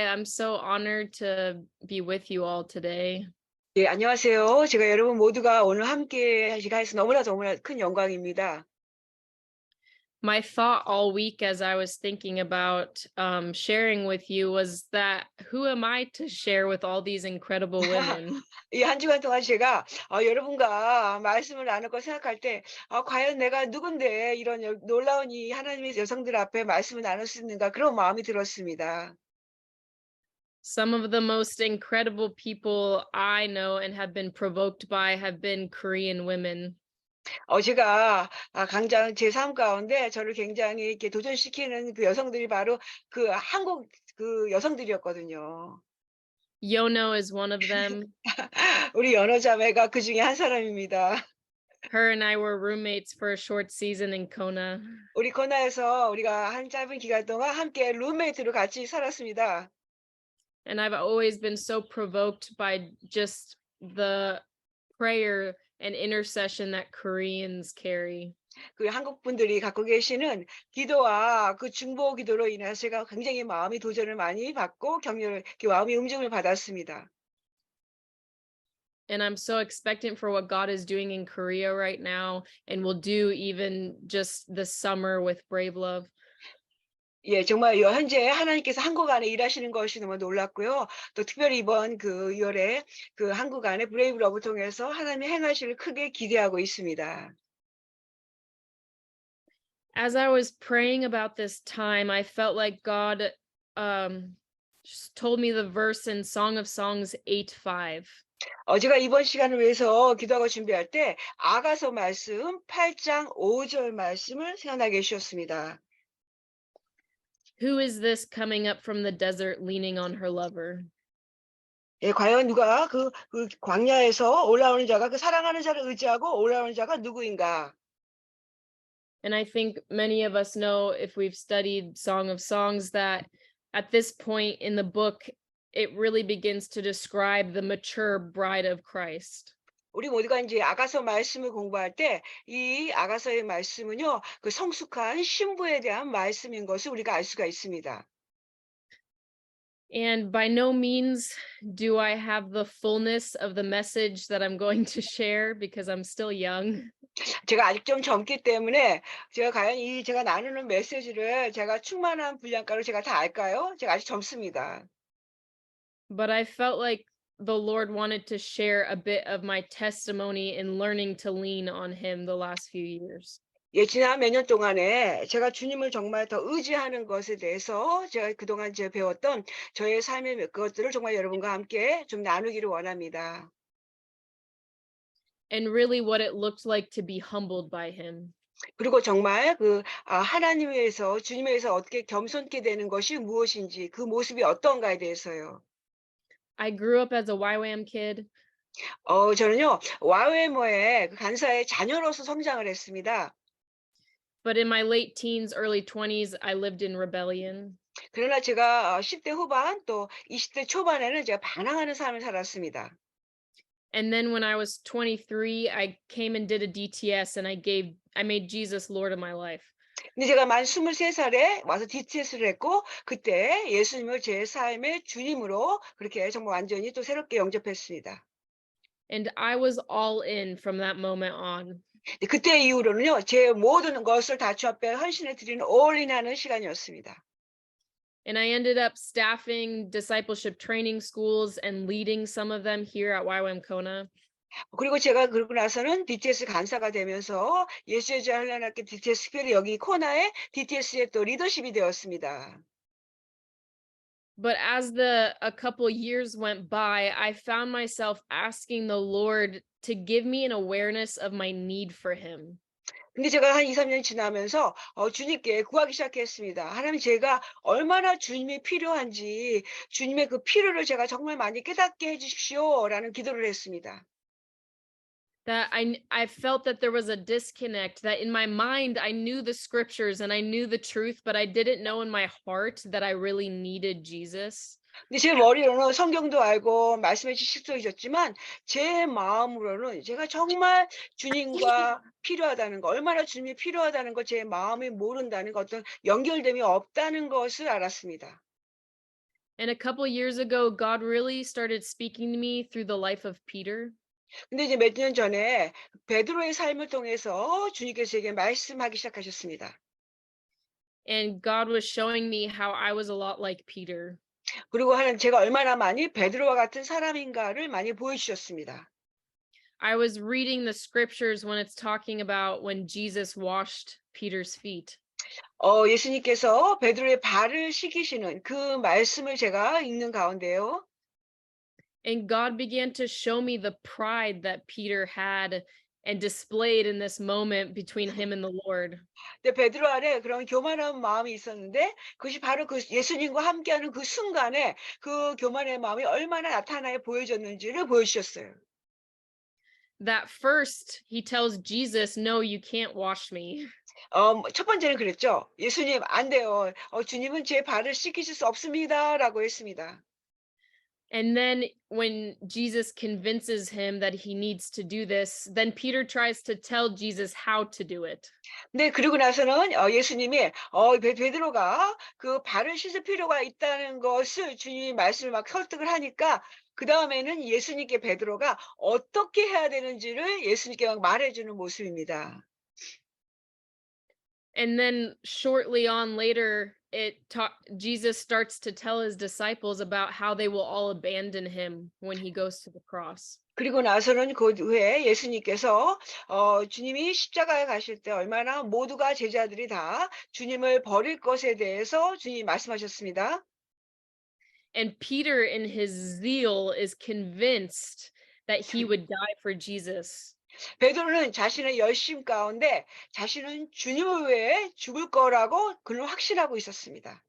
I'm so honored to be with you all today. 예, 안녕하세요. 제가 여러분 모두가 오늘 함께 하시가 해서 너무나 큰 영광입니다. My thought all week as I was thinking about sharing with you was that who am I to share with all these incredible women? 이 한 주간 동안 제가 여러분과 말씀을 나눌 거 생각할 때 과연 내가 누군데 이런 놀라운 이 하나님의 여성들 앞에 말씀을 나눌 수 있는가 그런 마음이 들었습니다. Some of the most incredible people I know and have been provoked by have been Korean women. 제가 강장 제 삶 가운데 저를 굉장히 이렇게 도전시키는 그 여성들이 바로 그 한국 그 여성들이었거든요. Yono is one of them. 우리 연호 자매가 그중에 한 사람입니다. Her and I were roommates for a short season in Kona. 우리 코나에서 우리가 한 짧은 기간 동안 함께 룸메이트로 같이 살았습니다. And I've always been so provoked by just the prayer and intercession that Koreans carry. 그 한국 분들이 갖고 계시는 기도와 그 중보 기도로 인해서 제가 굉장히 마음이 도전을 많이 받고 격려를 이렇게 마음의 음정을 받았습니다. And I'm so expectant for what God is doing in Korea right now and will do even just this summer with Brave Love. 예, 정말 현재 하나님께서 한국 안에 일하시는 것이 너무 놀랐고요. 또 특별히 이번 그 2월에 그 한국 안에 브레이브 러브 통해서 하나님의 행하시를 크게 기대하고 있습니다. As I was praying about this time, I felt like God just told me the verse in Song of Songs 8:5. 제가 이번 시간을 위해서 기도하고 준비할 때 아가서 말씀 8장 5절 말씀을 생각나게 해 주셨습니다. Who is this coming up from the desert leaning on her lover? 예, 과연 누가 그 광야에서 올라오는 자가 그 사랑하는 자를 의지하고 올라오는 자가 누구인가? And I think many of us know if we've studied Song of Songs that at this point in the book, it really begins to describe the mature bride of Christ. 우리 모두가 인제 아가서 말씀을 공부할 때 이 아가서의 말씀은요. 그 성숙한 신부에 대한 말씀인 것을 우리가 알 수가 있습니다. And by no means do I have the fullness of the message that I'm going to share because I'm still young. 제가 아직 좀 젊기 때문에 제가 과연 이 제가 나누는 메시지를 제가 충만한 분량가로 제가 다 알까요? 제가 아직 젊습니다. But I felt like the Lord wanted to share a bit of my testimony in learning to lean on Him the last few years. 예, 지난 몇 년 동안에 제가 주님을 정말 더 의지하는 것에 대해서 제가 그동안 제가 배웠던 저의 삶의 몇 것들을 정말 여러분과 함께 좀 나누기를 원합니다. And really what it looked like to be humbled by Him. 그리고 정말 하나님에서 주님에서 어떻게 겸손케 되는 것이 무엇인지 그 모습이 어떤가에 대해서요. I grew up as a YWAM kid. 저는요 와웨모의 그 간사의 자녀로서 성장을 했습니다. But in my late teens, early 20s, I lived in rebellion. 그러나 제가 10대 후반 또 20대 초반에는 제가 반항하는 삶을 살았습니다. And then when I was 23, I came and did a DTS and I made Jesus Lord of my life. 근데 제가 만 23 살에 와서 DTS를 했고 그때 예수님을 제 삶의 주님으로 그렇게 정말 완전히 또 새롭게 영접했습니다. And I was all in from that moment on. 근데 그때 이후로는요. 제 모든 것을 다 주 앞에 헌신해 드리는 올인하는 시간이었습니다. And I ended up staffing discipleship training schools and leading some of them here at YWAM Kona. 그리고 제가 그러고 나서는 DTS 간사가 되면서 예수의 자 한란학교 DTS 특별히 여기 코나의 DTS의 또 리더십이 되었습니다. But as the a couple years went by, I found myself asking the Lord to give me an awareness of my need for him. 근데 제가 한 2-3년 지나면서 주님께 구하기 시작했습니다. 하나님 제가 얼마나 주님이 필요한지 주님의 그 필요를 제가 정말 많이 깨닫게 해 주십시오라는 기도를 했습니다. That I felt that there was a disconnect, that in my mind I knew the scriptures and I knew the truth, but I didn't know in my heart that I really needed Jesus. 근데 제 머리로는 성경도 알고 말씀의 지식도 있었지만 제 마음으로는 제가 정말 주님과 필요하다는 거, 얼마나 주님이 필요하다는 거 제 마음이 모른다는 거 어떤 연결됨이 없다는 것을 알았습니다. And a couple years ago, God really started speaking to me through the life of Peter. 근데 이제 몇 년 전에 베드로의 삶을 통해서 주님께서 제게 말씀하기 시작하셨습니다. And God was showing me how I was a lot like Peter. 그리고 하는 제가 얼마나 많이 베드로와 같은 사람인가를 많이 보여주셨습니다. I was reading the scriptures when it's talking about when Jesus washed Peter's feet. 예수님께서 베드로의 발을 씻기시는 그 말씀을 제가 읽는 가운데요. And God began to show me the pride that Peter had and displayed in this moment between him and the Lord. 근데 베드로 안에 그런 교만한 마음이 있었는데 그것이 바로 그 예수님과 함께하는 그 순간에 그 교만의 마음이 얼마나 나타나게 보여졌는지를 보여주셨어요. That first he tells Jesus, "No, you can't wash me." 첫 번째는 그랬죠. "예수님 안 돼요. 주님은 제 발을 씻기실 수 없습니다."라고 했습니다. And then when Jesus convinces him that he needs to do this, then Peter tries to tell Jesus how to do it. 네, 그리고 나서는 예수님이 베드로가 그 발을 씻을 필요가 있다는 것을 주님이 말씀을 막 설득을 하니까 그다음에는 예수님께 베드로가 어떻게 해야 되는지를 예수님께 막 말해 주는 모습입니다. And then shortly on later, Jesus starts to tell his disciples about how they will all abandon him when he goes to the cross. 그리고 나서는 그 후에 예수님께서 주님이 십자가에 가실 때 얼마나 모두가 제자들이 다 주님을 버릴 것에 대해서 주님이 말씀하셨습니다. And Peter, in his zeal, is convinced that he would die for Jesus. 베드로는 자신의 열심 가운데 자신은 주님을 위해 죽을 거라고 그는 확신하고 있었습니다.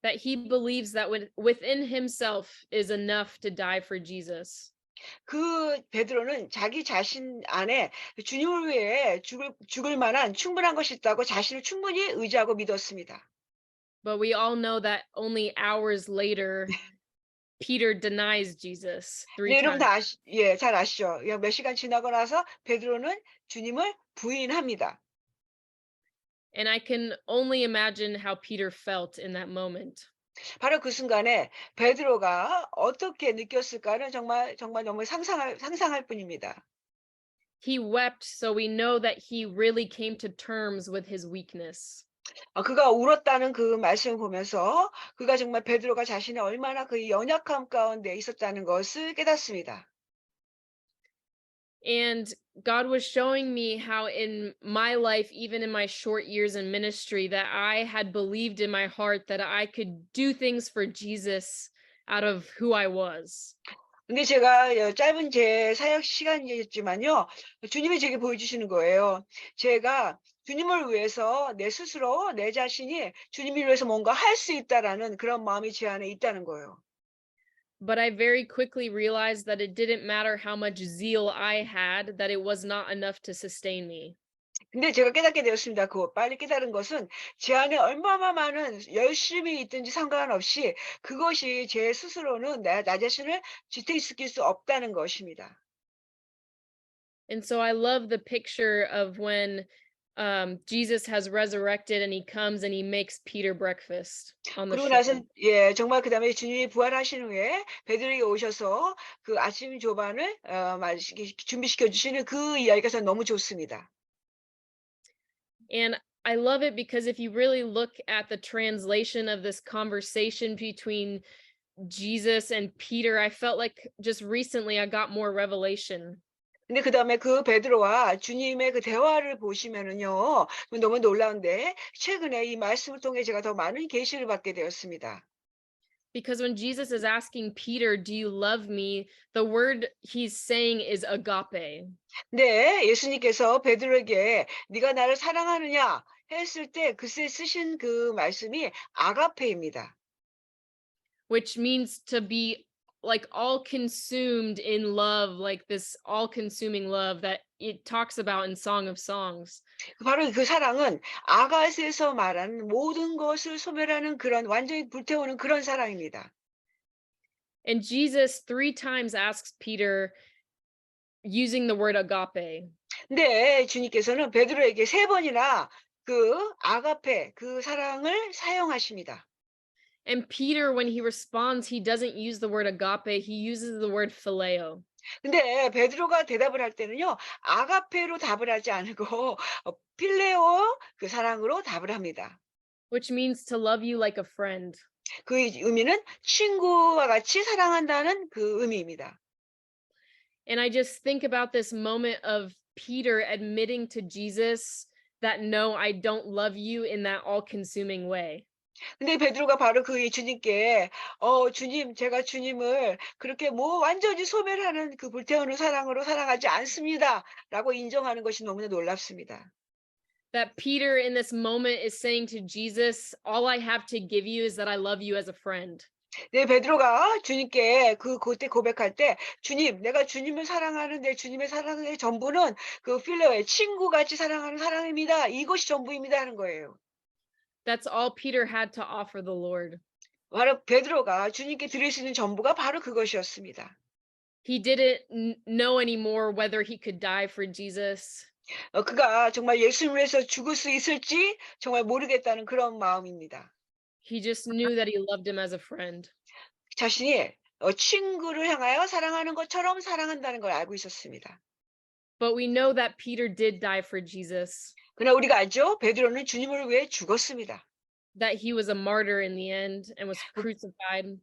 That he believes that within himself is enough to die for Jesus. 그 베드로는 자기 자신 안에 주님을 위해 죽을 만한 충분한 것이 있다고 자신을 충분히 의지하고 믿었습니다. But we all know that only hours later, Peter denies Jesus 네, three 여러분 times. 잘 아시죠? 몇 시간 지나고 나서 베드로는 주님을 부인합니다. And I can only imagine how Peter felt in that moment. 바로 그 순간에 베드로가 어떻게 느꼈을까는 정말 상상할 뿐입니다. He wept, so we know that he really came to terms with his weakness. 그가 울었다는 그 말씀을 보면서 그가 정말 베드로가 자신의 얼마나 그 연약함 가운데 있었다는 것을 깨닫습니다. And God was showing me how in my life, even in my short years in ministry, that I had believed in my heart that I could do things for Jesus out of who I was. 근데 제가 짧은 제 사역 시간이었지만요. 주님이 제게 보여주시는 거예요. 제가 주님을 위해서 내 스스로 내 자신이 주님을 위해서 뭔가 할 수 있다라는 그런 마음이 제 안에 있다는 거예요. But I very quickly realized that it didn't matter how much zeal I had, that it was not enough to sustain me. 근데 제가 깨닫게 되었습니다. 그 빨리 깨달은 것은 제 안에 얼마나 많은 열심이 있든지 상관없이 그것이 제 스스로는 나 자신을 지탱시킬 수 없다는 것입니다. And so I love the picture of when Jesus has resurrected and he comes and he makes Peter breakfast on the 그러고 shore. 나서 정말 그다음에 주님이 부활하신 후에 베드로에게 오셔서 그 아침 조반을 준비시켜 주시는 그 이야기가 저는 너무 좋습니다. And I love it because if you really look at the translation of this conversation between Jesus and Peter, I felt like just recently I got more revelation. 근데 그다음에 그 베드로와 주님의 그 대화를 보시면은요. 너무 놀라운데 최근에 이 말씀을 통해 제가 더 많은 계시를 받게 되었습니다. Because when Jesus is asking Peter, "Do you love me?" the word he's saying is agape. 네, 예수님께서 베드로에게 네가 나를 사랑하느냐 했을 때 그새 쓰신 그 말씀이 아가페입니다. Which means to be like all consumed in love, like this all consuming love that it talks about in Song of Songs. 바로 그 사랑은 아가스에서 말하는 모든 것을 소멸하는 그런 완전히 불태우는 그런 사랑입니다. And Jesus three times asks Peter using the word agape. 근데 주님께서는 베드로에게 세 번이나 그 아가페 그 사랑을 사용하십니다. And Peter, when he responds, he doesn't use the word agape, he uses the word phileo, 근데 베드로가 대답을 할 때는요. 아가페로 답을 하지 않고 필레오 그 사랑으로 답을 합니다. which means to love you like a friend. 그 의미는 친구와 같이 사랑한다는 그 의미입니다. And I just think about this moment of Peter admitting to Jesus that no, I don't love you in that all consuming way. 근데 베드로가 바로 그 주님께 주님 제가 주님을 그렇게 뭐 완전히 소멸하는 그 불태우는 사랑으로 사랑하지 않습니다라고 인정하는 것이 너무나 놀랍습니다. That Peter in this moment is saying to Jesus, all I have to give you is that I love you as a friend. 네, 베드로가 주님께 그때 고백할 때 주님 내가 주님을 사랑하는데 주님의 사랑의 전부는 그 필레오의 친구같이 사랑하는 사랑입니다. 이것이 전부입니다 하는 거예요. That's all Peter had to offer the Lord. 바로 베드로가 주님께 드릴 수 있는 전부가 바로 그것이었습니다. He didn't know anymore whether he could die for Jesus. 그가 정말 예수님을 위해서 죽을 수 있을지 정말 모르겠다는 그런 마음입니다. He just knew that he loved him as a friend. 자신이 친구를 향하여 사랑하는 것처럼 사랑한다는 걸 알고 있었습니다. But we know that Peter did die for Jesus, 그러나 우리가 알죠? 베드로는 주님을 위해 죽었습니다. that he was a martyr in the end and was 그 crucified.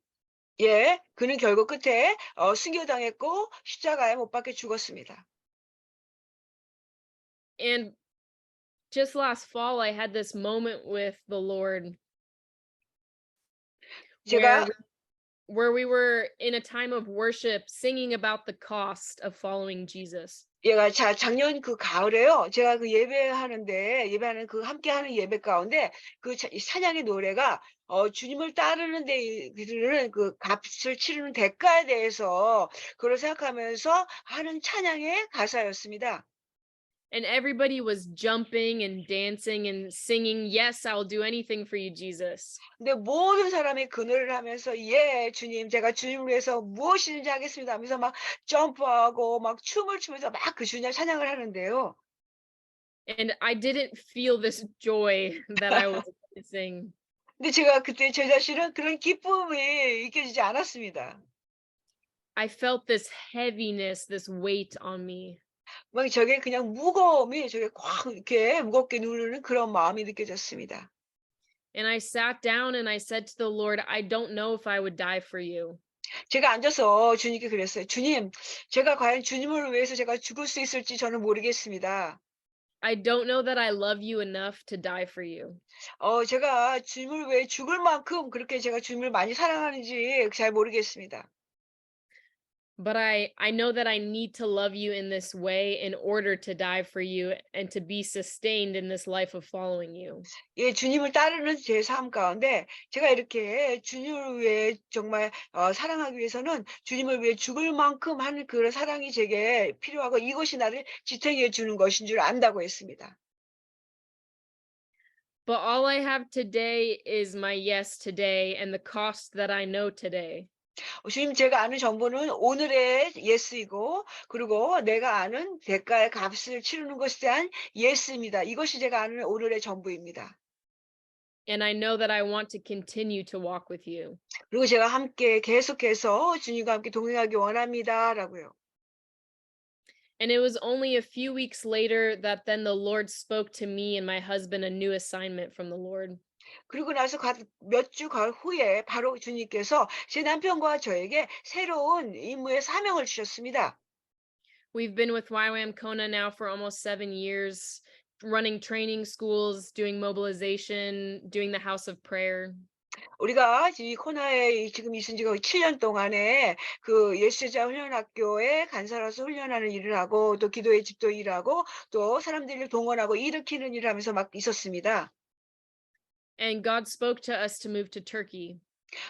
예, 그는 결국 끝에 순교당했고 십자가에 못 박혀 죽었습니다. And just last fall, I had this moment with the Lord where 제가 where we were in a time of worship singing about the cost of following Jesus. 얘가 작년 그 가을에요. 제가 그 예배하는 그 함께하는 예배 가운데 그 찬양의 노래가 주님을 따르는 데 그들은 그 값을 치르는 대가에 대해서 그걸 생각하면서 하는 찬양의 가사였습니다. And everybody was jumping and dancing and singing, "Yes, I'll do anything for you, Jesus." 근데 모든 사람이 그 노래를 하면서 "예, 주님, 제가 주님을 위해서 무엇이든지 하겠습니다." 하면서 막 점프하고 막 춤을 추면서 막 그 주님을 찬양을 하는데요. And I didn't feel this joy that I was missing. 근데 제가 그때 제 자신은 그런 기쁨이 느껴지지 않았습니다. I felt this heaviness, this weight on me. 막 저게 그냥 무거움이 저게 꽉 이렇게 무겁게 누르는 그런 마음이 느껴졌습니다. And I sat down and I said to the Lord, I don't know if I would die for you. 제가 앉아서 주님께 그랬어요. "주님, 제가 과연 주님을 위해서 제가 죽을 수 있을지 저는 모르겠습니다. I don't know that I love you enough to die for you. 제가 주님을 위해 죽을 만큼 그렇게 제가 주님을 많이 사랑하는지 잘 모르겠습니다. But I know that I need to love you in this way in order to die for you and to be sustained in this life of following you." 예, 주님을 따르는 제 삶 가운데 제가 이렇게 주님을 위해 정말 사랑하기 위해서는 주님을 위해 죽을 만큼 하는 그런 사랑이 제게 필요하고 이것이 나를 지탱해 주는 것인 줄 안다고 했습니다. But all I have today is my yes today and the cost that I know today. 주님 제가 아는 전부는 오늘의 예스이고 그리고 내가 아는 대가의 값을 치르는 것에 대한 예스입니다. 이것이 제가 아는 오늘의 전부입니다. And I know that I want to continue to walk with you. 그리고 제가 함께 계속해서 주님과 함께 동행하기 원합니다라고요. And it was only a few weeks later that then the Lord spoke to me and my husband a new assignment from the Lord. 그리고 나서 몇 주 후에 바로 주님께서 제 남편과 저에게 새로운 임무의 사명을 주셨습니다. We've been with YWAM Kona now for almost 7 years, running training schools, doing mobilization, doing the house of prayer. 우리가 이 코나에 지금 있은 지가 7년 동안에 그 예수자 훈련학교에 간사로서 훈련하는 일을 하고 또 기도의 집도 일하고 또 사람들을 동원하고 일으키는 일을 하면서 막 있었습니다. And God spoke to us to move to Turkey.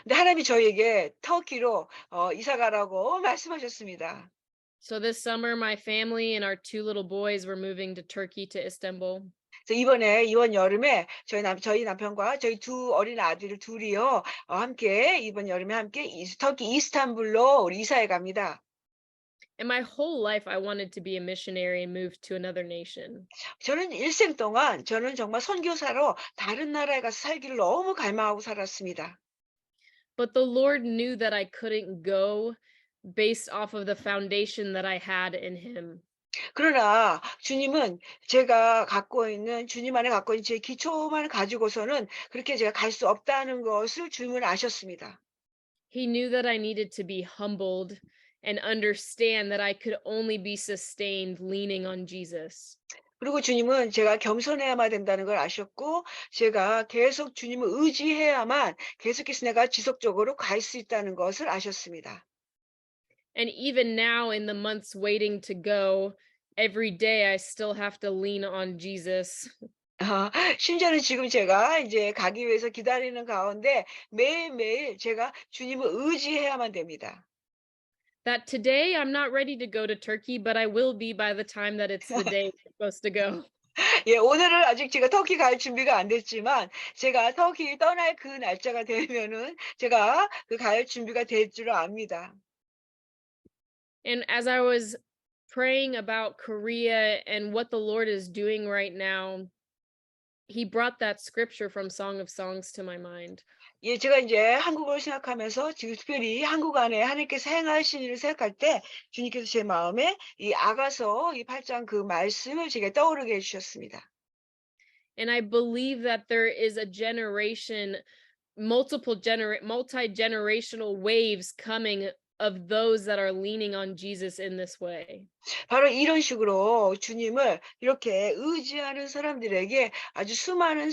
근데 하나님이 저희에게 터키로 이사 가라고 말씀하셨습니다. So this summer, my family and our 2 little boys were moving to Turkey to Istanbul. 그래서 이번 여름에 저희 남편과 저희 두 어린 아들 둘이요 함께 이번 여름에 함께 터키 이스탄불로 우리 이사해 갑니다. And my whole life, I wanted to be a missionary and move to another nation. 저는 일생 동안 저는 정말 선교사로 다른 나라에 가서 살기를 너무 갈망하고 살았습니다. but the Lord knew that I couldn't go based off of the foundation that I had in him. 그러나 주님은 제가 갖고 있는 주님 안에 갖고 있는 제 기초만 가지고서는 그렇게 제가 갈 수 없다는 것을 주님은 아셨습니다. He knew that I needed to be humbled and understand that I could only be sustained leaning on Jesus. 그리고 주님은 제가 겸손해야만 된다는 걸 아셨고 제가 계속 주님을 의지해야만 계속해서 내가 지속적으로 갈 수 있다는 것을 아셨습니다. And even now, in the months waiting to go, every day I still have to lean on Jesus. 아 심지어는 지금 제가 이제 가기 위해서 기다리는 가운데 매일매일 제가 주님을 의지해야만 됩니다. That today I'm not ready to go to Turkey, but I will be by the time that it's the day we're supposed to go. 예 오늘은 아직 제가 터키 갈 준비가 안 됐지만 제가 터키 떠날 그 날짜가 되면은 제가 그 갈 준비가 될 줄을 압니다. And as I was praying about Korea and what the Lord is doing right now, he brought that scripture from Song of Songs to my mind. 예 제가 인제 한국어를 생각하면서 지금 특별히 한국 안에 하나님께서 행하신 일을 생각할 때 주님께서 제 마음에 이 아가서 이 8장 그 말씀을 제게 떠오르게 해 주셨습니다. And I believe that there is a generation, multi-generational waves coming of those that are leaning on Jesus in this way. 바로 이런 식으로 주님을 이렇게 의지하는 사람들에게 아주 수많은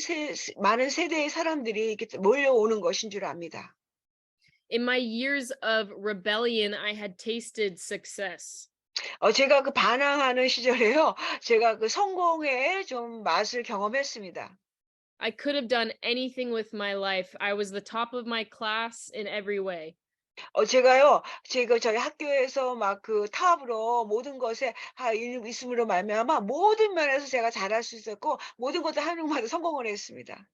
많은 세대의 사람들이 이렇게 몰려오는 것인 줄 압니다. In my years of rebellion, I had tasted success. 제가 그 반항하는 시절에요. 제가 그 성공의 좀 맛을 경험했습니다. I could have done anything with my life. I was the top of my class in every way. 제가요. 제가 저희 학교에서 막 그 탑으로 모든 것에 있음으로 말미암아 모든 면에서 제가 잘할 수 있었고 모든 것도 하는 성공을 했습니다.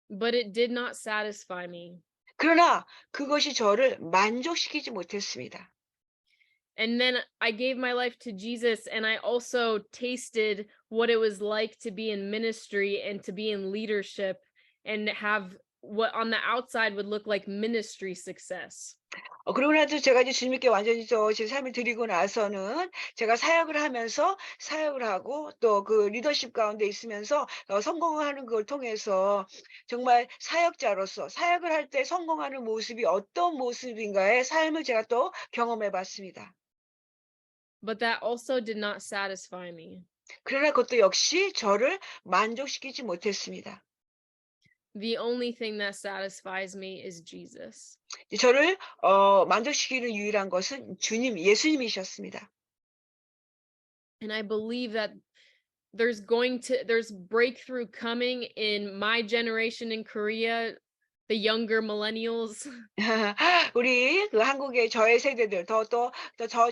But it did not satisfy me. 그러나 그것이 저를 만족시키지 못했습니다. And then I gave my life to Jesus, and I also tasted what it was like to be in ministry and to be in leadership and have what on the outside would look like ministry success. 그러고 나서 제가 이제 주님께 완전히 제 삶을 드리고 나서는 제가 사역을 하면서 사역을 하고 또 그 리더십 가운데 있으면서 성공을 하는 걸 통해서 정말 사역자로서 사역을 할 때 성공하는 모습이 어떤 모습인가의 삶을 제가 또 경험해 봤습니다. But that also did not satisfy me. 그러나 그것도 역시 저를 만족시키지 못했습니다. The only thing that satisfies me is Jesus. 저를 만족시키는 유일한 것은 예수님이셨습니다. And I believe that there's breakthrough coming in my generation in Korea, the younger millennials. 우리 그 한국의 저의 세대들 더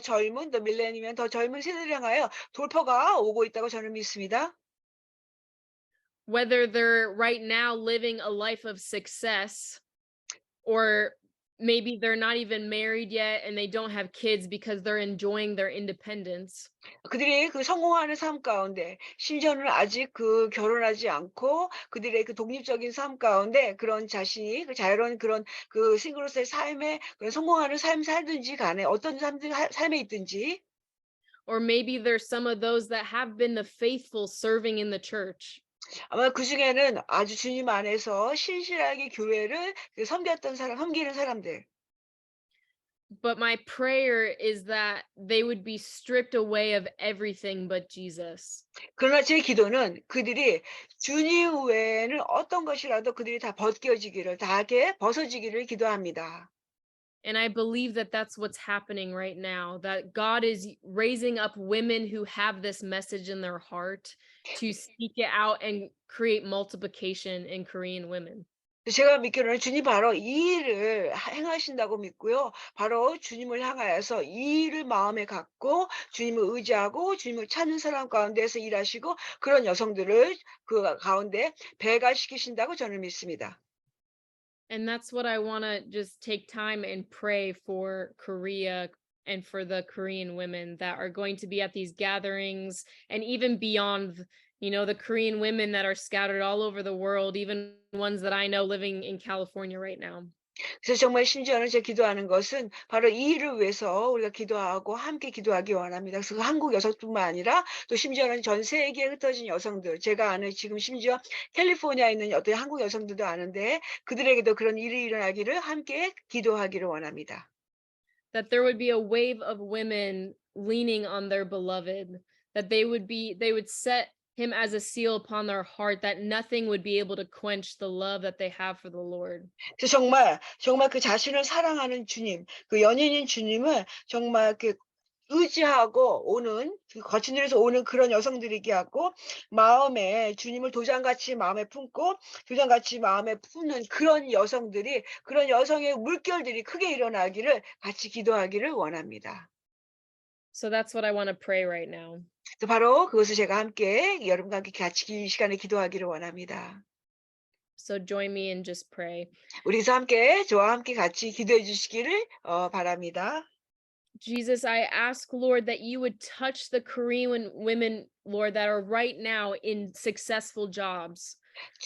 젊은 더 밀레니엄 더 젊은 세대를 향하여 돌파가 오고 있다고 저는 믿습니다. Whether they're right now living a life of success, or maybe they're not even married yet and they don't have kids because they're enjoying their independence. 그들이 그 성공하는 삶 가운데 심지어는 아직 그 결혼하지 않고 그들의 그 독립적인 삶 가운데 그런 자신이 그 자유로운 그런 그 싱글로서의 삶에 그런 성공하는 삶 살든지 간에 어떤 삶에 있든지 Or maybe there's some of those that have been the faithful serving in the church. 아마 그중에는 아주 주님 안에서 신실하게 교회를 섬기는 사람들. But my prayer is that they would be stripped away of everything but Jesus. 그러나 제 기도는 그들이 주님 외에는 어떤 것이라도 그들이 다 벗겨지기를 다 이렇게 벗어지기를 기도합니다. And I believe that that's what's happening right now, that God is raising up women who have this message in their heart to speak it out and create multiplication in Korean women. 제가 믿기로는 주님 바로 이 일을 행하신다고 믿고요. 바로 주님을 향하여서 이 일을 마음에 갖고 주님을 의지하고 주님을 찾는 사람 가운데서 일하시고 그런 여성들을 그 가운데 배가시키신다고 저는 믿습니다. And that's what I want to just take time and pray for Korea and for the Korean women that are going to be at these gatherings, and even beyond, the Korean women that are scattered all over the world, even ones that I know living in California right now. 그래서 정말 심지어는 제가 기도하는 것은 바로 이 일을 위해서 우리가 기도하고 함께 기도하기 원합니다. 그래서 그 한국 여성뿐만 아니라 또 심지어는 전 세계에 흩어진 여성들, 제가 아는 지금 심지어 캘리포니아에 있는 어떤 한국 여성들도 아는데 그들에게도 그런 일이 일어나기를 함께 기도하기를 원합니다. That there would be a wave of women leaning on their beloved, that they would set him as a seal upon their heart, that nothing would be able to quench the love that they have for the Lord. 그래서 정말 그 자신을 사랑하는 주님, 그 연인인 주님을 정말 의지하고 오는 그 거친 일에서 오는 그런 여성들이게 하고 마음에 주님을 도장같이 마음에 품고 도장같이 마음에 품는 그런 여성들이 그런 여성의 물결들이 크게 일어나기를 같이 기도하기를 원합니다. So that's what I want to pray right now. 또 바로 그것을 제가 함께 여러분과 함께 같이 이 시간에 기도하기를 원합니다. So join me and just pray. 우리서 함께 저와 함께 같이 기도해 주시기를 바랍니다. Jesus, I ask, Lord, that you would touch the Korean women, Lord, that are right now in successful jobs.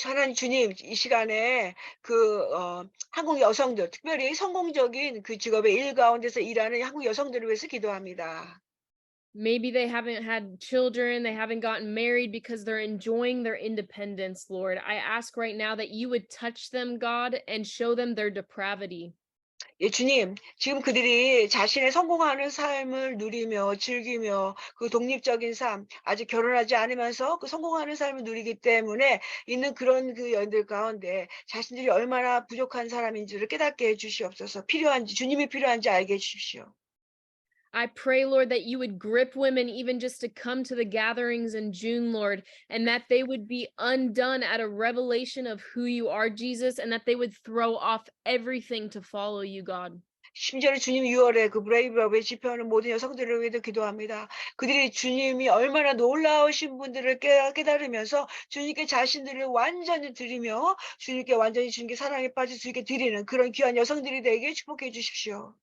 하나님 주님 이 시간에 한국 여성들 특별히 성공적인 그 직업의 일 가운데서 일하는 한국 여성들을 위해서 기도합니다. Maybe they haven't had children, they haven't gotten married because they're enjoying their independence, Lord. I ask right now that you would touch them, God, and show them their depravity. 예 주님 지금 그들이 자신의 성공하는 삶을 누리며 즐기며 그 독립적인 삶 아직 결혼하지 않으면서 그 성공하는 삶을 누리기 때문에 있는 그런 그 연들 가운데 자신들이 얼마나 부족한 사람인지를 깨닫게 해 주시옵소서. 필요한지 주님이 필요한지 알게 해 주십시오. I pray, Lord, that you would grip women even just to come to the gatherings in June, Lord, and that they would be undone at a revelation of who you are, Jesus, and that they would throw off everything to follow you, God. 심지어는 주님 6월에 그 브레이브업에 집회하는 모든 여성들을 위해도 기도합니다. 그들이 주님이 얼마나 놀라우신 분들을 깨달으면서 주님께 자신들을 완전히 드리며 주님께 완전히 주님께 사랑에 빠져 주님께 드리는 그런 귀한 여성들이 되게 축복해 주십시오.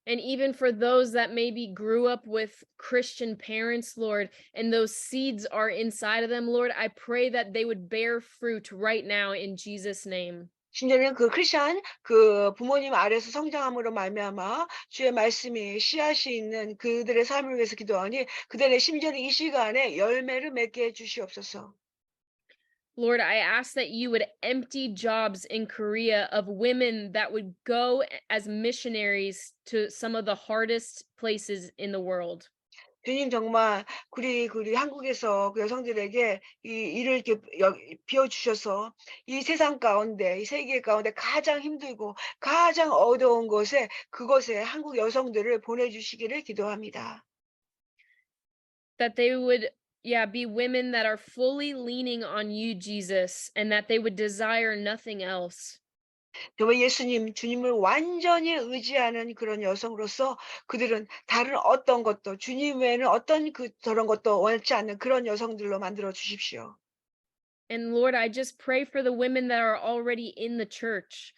And even for those that maybe grew up with Christian parents, Lord, and those seeds are inside of them, Lord, I pray that they would bear fruit right now in Jesus' name. 심지어는 그 크리스천 그 부모님 아래서 성장함으로 말미암아 주의 말씀이 씨앗이 있는 그들의 삶을 위해서 기도하니 그들의 심지어는 이 시간에 열매를 맺게 해 주시옵소서. Lord, I ask that you would empty jobs in Korea of women that would go as missionaries to some of the hardest places in the world. 주님 정말 우리 한국에서 그 여성들에게 이 일을 이렇게 비워 주셔서 이 세상 가운데 이 세계 가운데 가장 힘들고 가장 어려운 곳에 그곳에 한국 여성들을 보내 주시기를 기도합니다. That they would, yeah, be women that are fully leaning on you, Jesus, and that they would desire nothing else. 정말 예수님, 주님을 완전히 의지하는 그런 여성으로서 그들은 다른 어떤 것도 주님 외에는 어떤 저런 것도 원치 않는 그런 여성들로 만들어 주십시오. And Lord, I just pray for the women that are already in the church.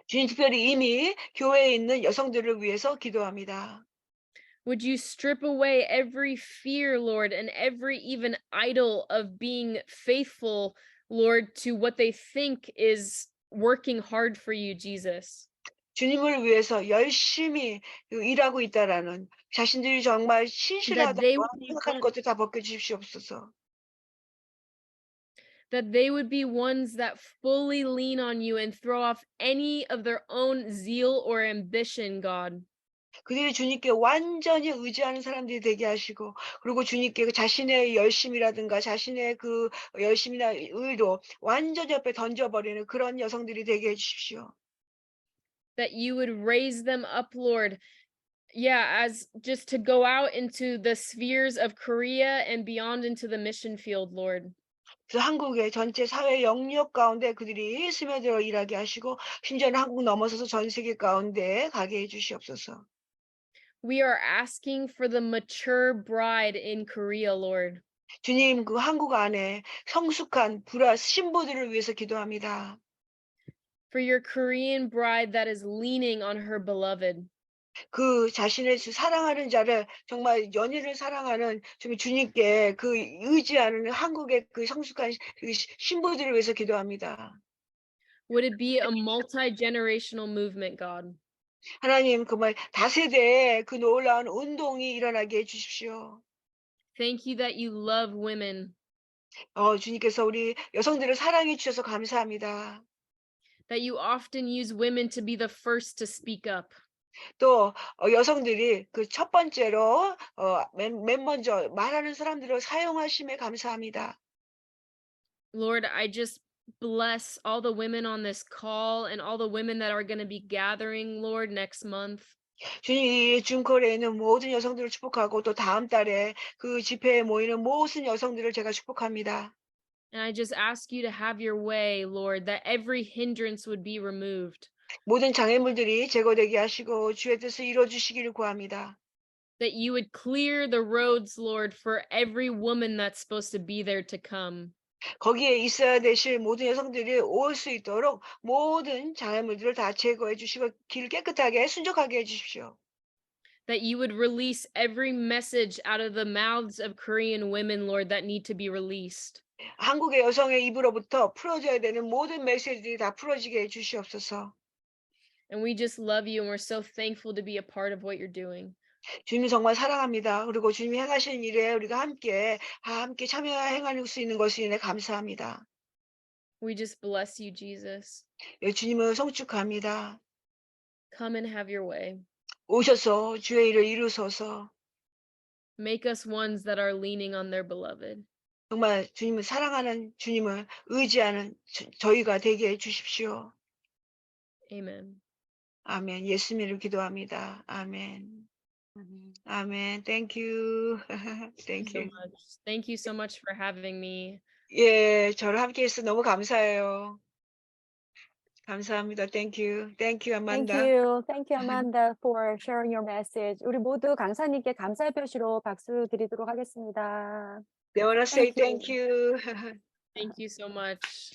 주님 특별히 이미 교회에 있는 여성들을 위해서 기도합니다. Would you strip away every fear, Lord, and every even idol of being faithful, Lord, to what they think is working hard for you, Jesus? 주님을 위해서 열심히 일하고 있다라는 자신들이 정말 That they 신실하다고 would be 생각하는 것들 다 벗겨 주시옵소서. that they would be ones that fully lean on you and throw off any of their own zeal or ambition, God. 그들이 주님께 완전히 의지하는 사람들이 되게 하시고 그리고 주님께 그 자신의 열심이라든가 자신의 그 열심이나 의로 완전히 옆에 던져버리는 그런 여성들이 되게 해 주십시오. That you would raise them up, Lord. Yeah, as just to go out into the spheres of Korea and beyond into the mission field, Lord. 그래서 한국의 전체 사회 영역 가운데 그들이 스며들어 일하게 하시고 심지어는 한국 넘어서서 전 세계 가운데 가게 해 주시옵소서. We are asking for the mature bride in Korea, Lord. 주님 그 한국 안에 성숙한 신부들을 위해서 기도합니다. For your Korean bride that is leaning on her beloved. 그 자신의 사랑하는 자를 정말 연인을 사랑하는 주님께 의지하는 한국의 그 성숙한 그 신부들을 위해서 기도합니다. Would it be a multi-generational movement, God? 하나님 정말 다세대 그 놀라운 운동이 일어나게 해 주십시오. Thank you that you love women, 주님께서 우리 여성들을 사랑해 주셔서 감사합니다. that you often use women to be the first to speak up. 또 여성들이 그 첫 번째로 맨 먼저 말하는 사람들을 사용하심에 감사합니다. Lord, I just bless all the women on this call and all the women that are going to be gathering, Lord, next month. 주님 이 중콜에 있는 모든 여성들을 축복하고 또 다음 달에 그 집회에 모이는 모든 여성들을 제가 축복합니다. And I just ask you to have your way, Lord, that every hindrance would be removed, 모든 장애물들이 제거되게 하시고 주의 뜻을 이루어 주시기를 구합니다. that you would clear the roads, Lord, for every woman that's supposed to be there to come. 거기에 있어야 되실 모든 여성들이 올 수 있도록 모든 장애물들을 다 제거해 주시고 길 깨끗하게 순적하게 해 주십시오. That you would release every message out of the mouths of Korean women, Lord, that need to be released. 한국의 여성의 입으로부터 풀어져야 되는 모든 메시지들이 다 풀어지게 해 주시옵소서. And we just love you and we're so thankful to be a part of what you're doing. 주님 정말 사랑합니다. 그리고 주님이 행하시는 일에 우리가 함께 참여 행할 수 있는 것을 인해 감사합니다. We just bless you, Jesus. 예, 주님을 송축합니다. Come and have your way. 오셔서 주의 일을 이루소서. Make us ones that are leaning on their beloved. 정말 주님을 사랑하는 주님을 의지하는 저희가 되게 해 주십시오. Amen. 아멘. 예수님으로 기도합니다. 아멘. 아멘. 아멘. Thank you. Thank Thank you so you. much. Thank you so much for having me. 예, 저를 함께 해서 너무 감사해요. 감사합니다. Thank you. Thank you, Thank 아만다. you. Thank you, Amanda, for sharing your message. 우리 모두 강사님께 감사의 표시로 박수 드리도록 하겠습니다. They wanna say Thank thank you. Thank you so much.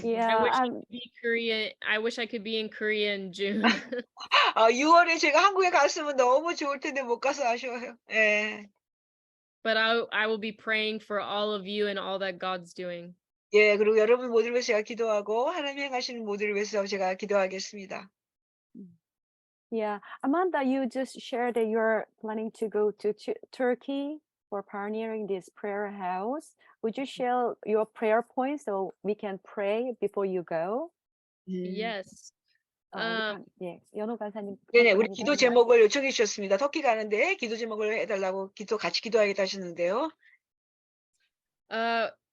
Yeah, I wish I could be Korea. I wish I could be in Korea in June. 6월에 제가 한국에 갔으면 너무 좋을 텐데 못 가서 아쉬워요. 예. But I will be praying for all of you and all that God's doing. 예, 그리고 여러분 모두를 위해서 제가 기도하고 하나님이 행하시는 모두를 위해서 제가 기도하겠습니다. yeah. Amanda, you just shared that you're planning to go to Turkey for pioneering this prayer house. Would you share your prayer points so we can pray before you go? Yes. 예, 연호 강사님. 네네, 우리 감사합니다. 기도 제목을 요청해 주셨습니다. 터키 가는데 기도 제목을 해달라고 같이 기도하겠다 하셨는데요.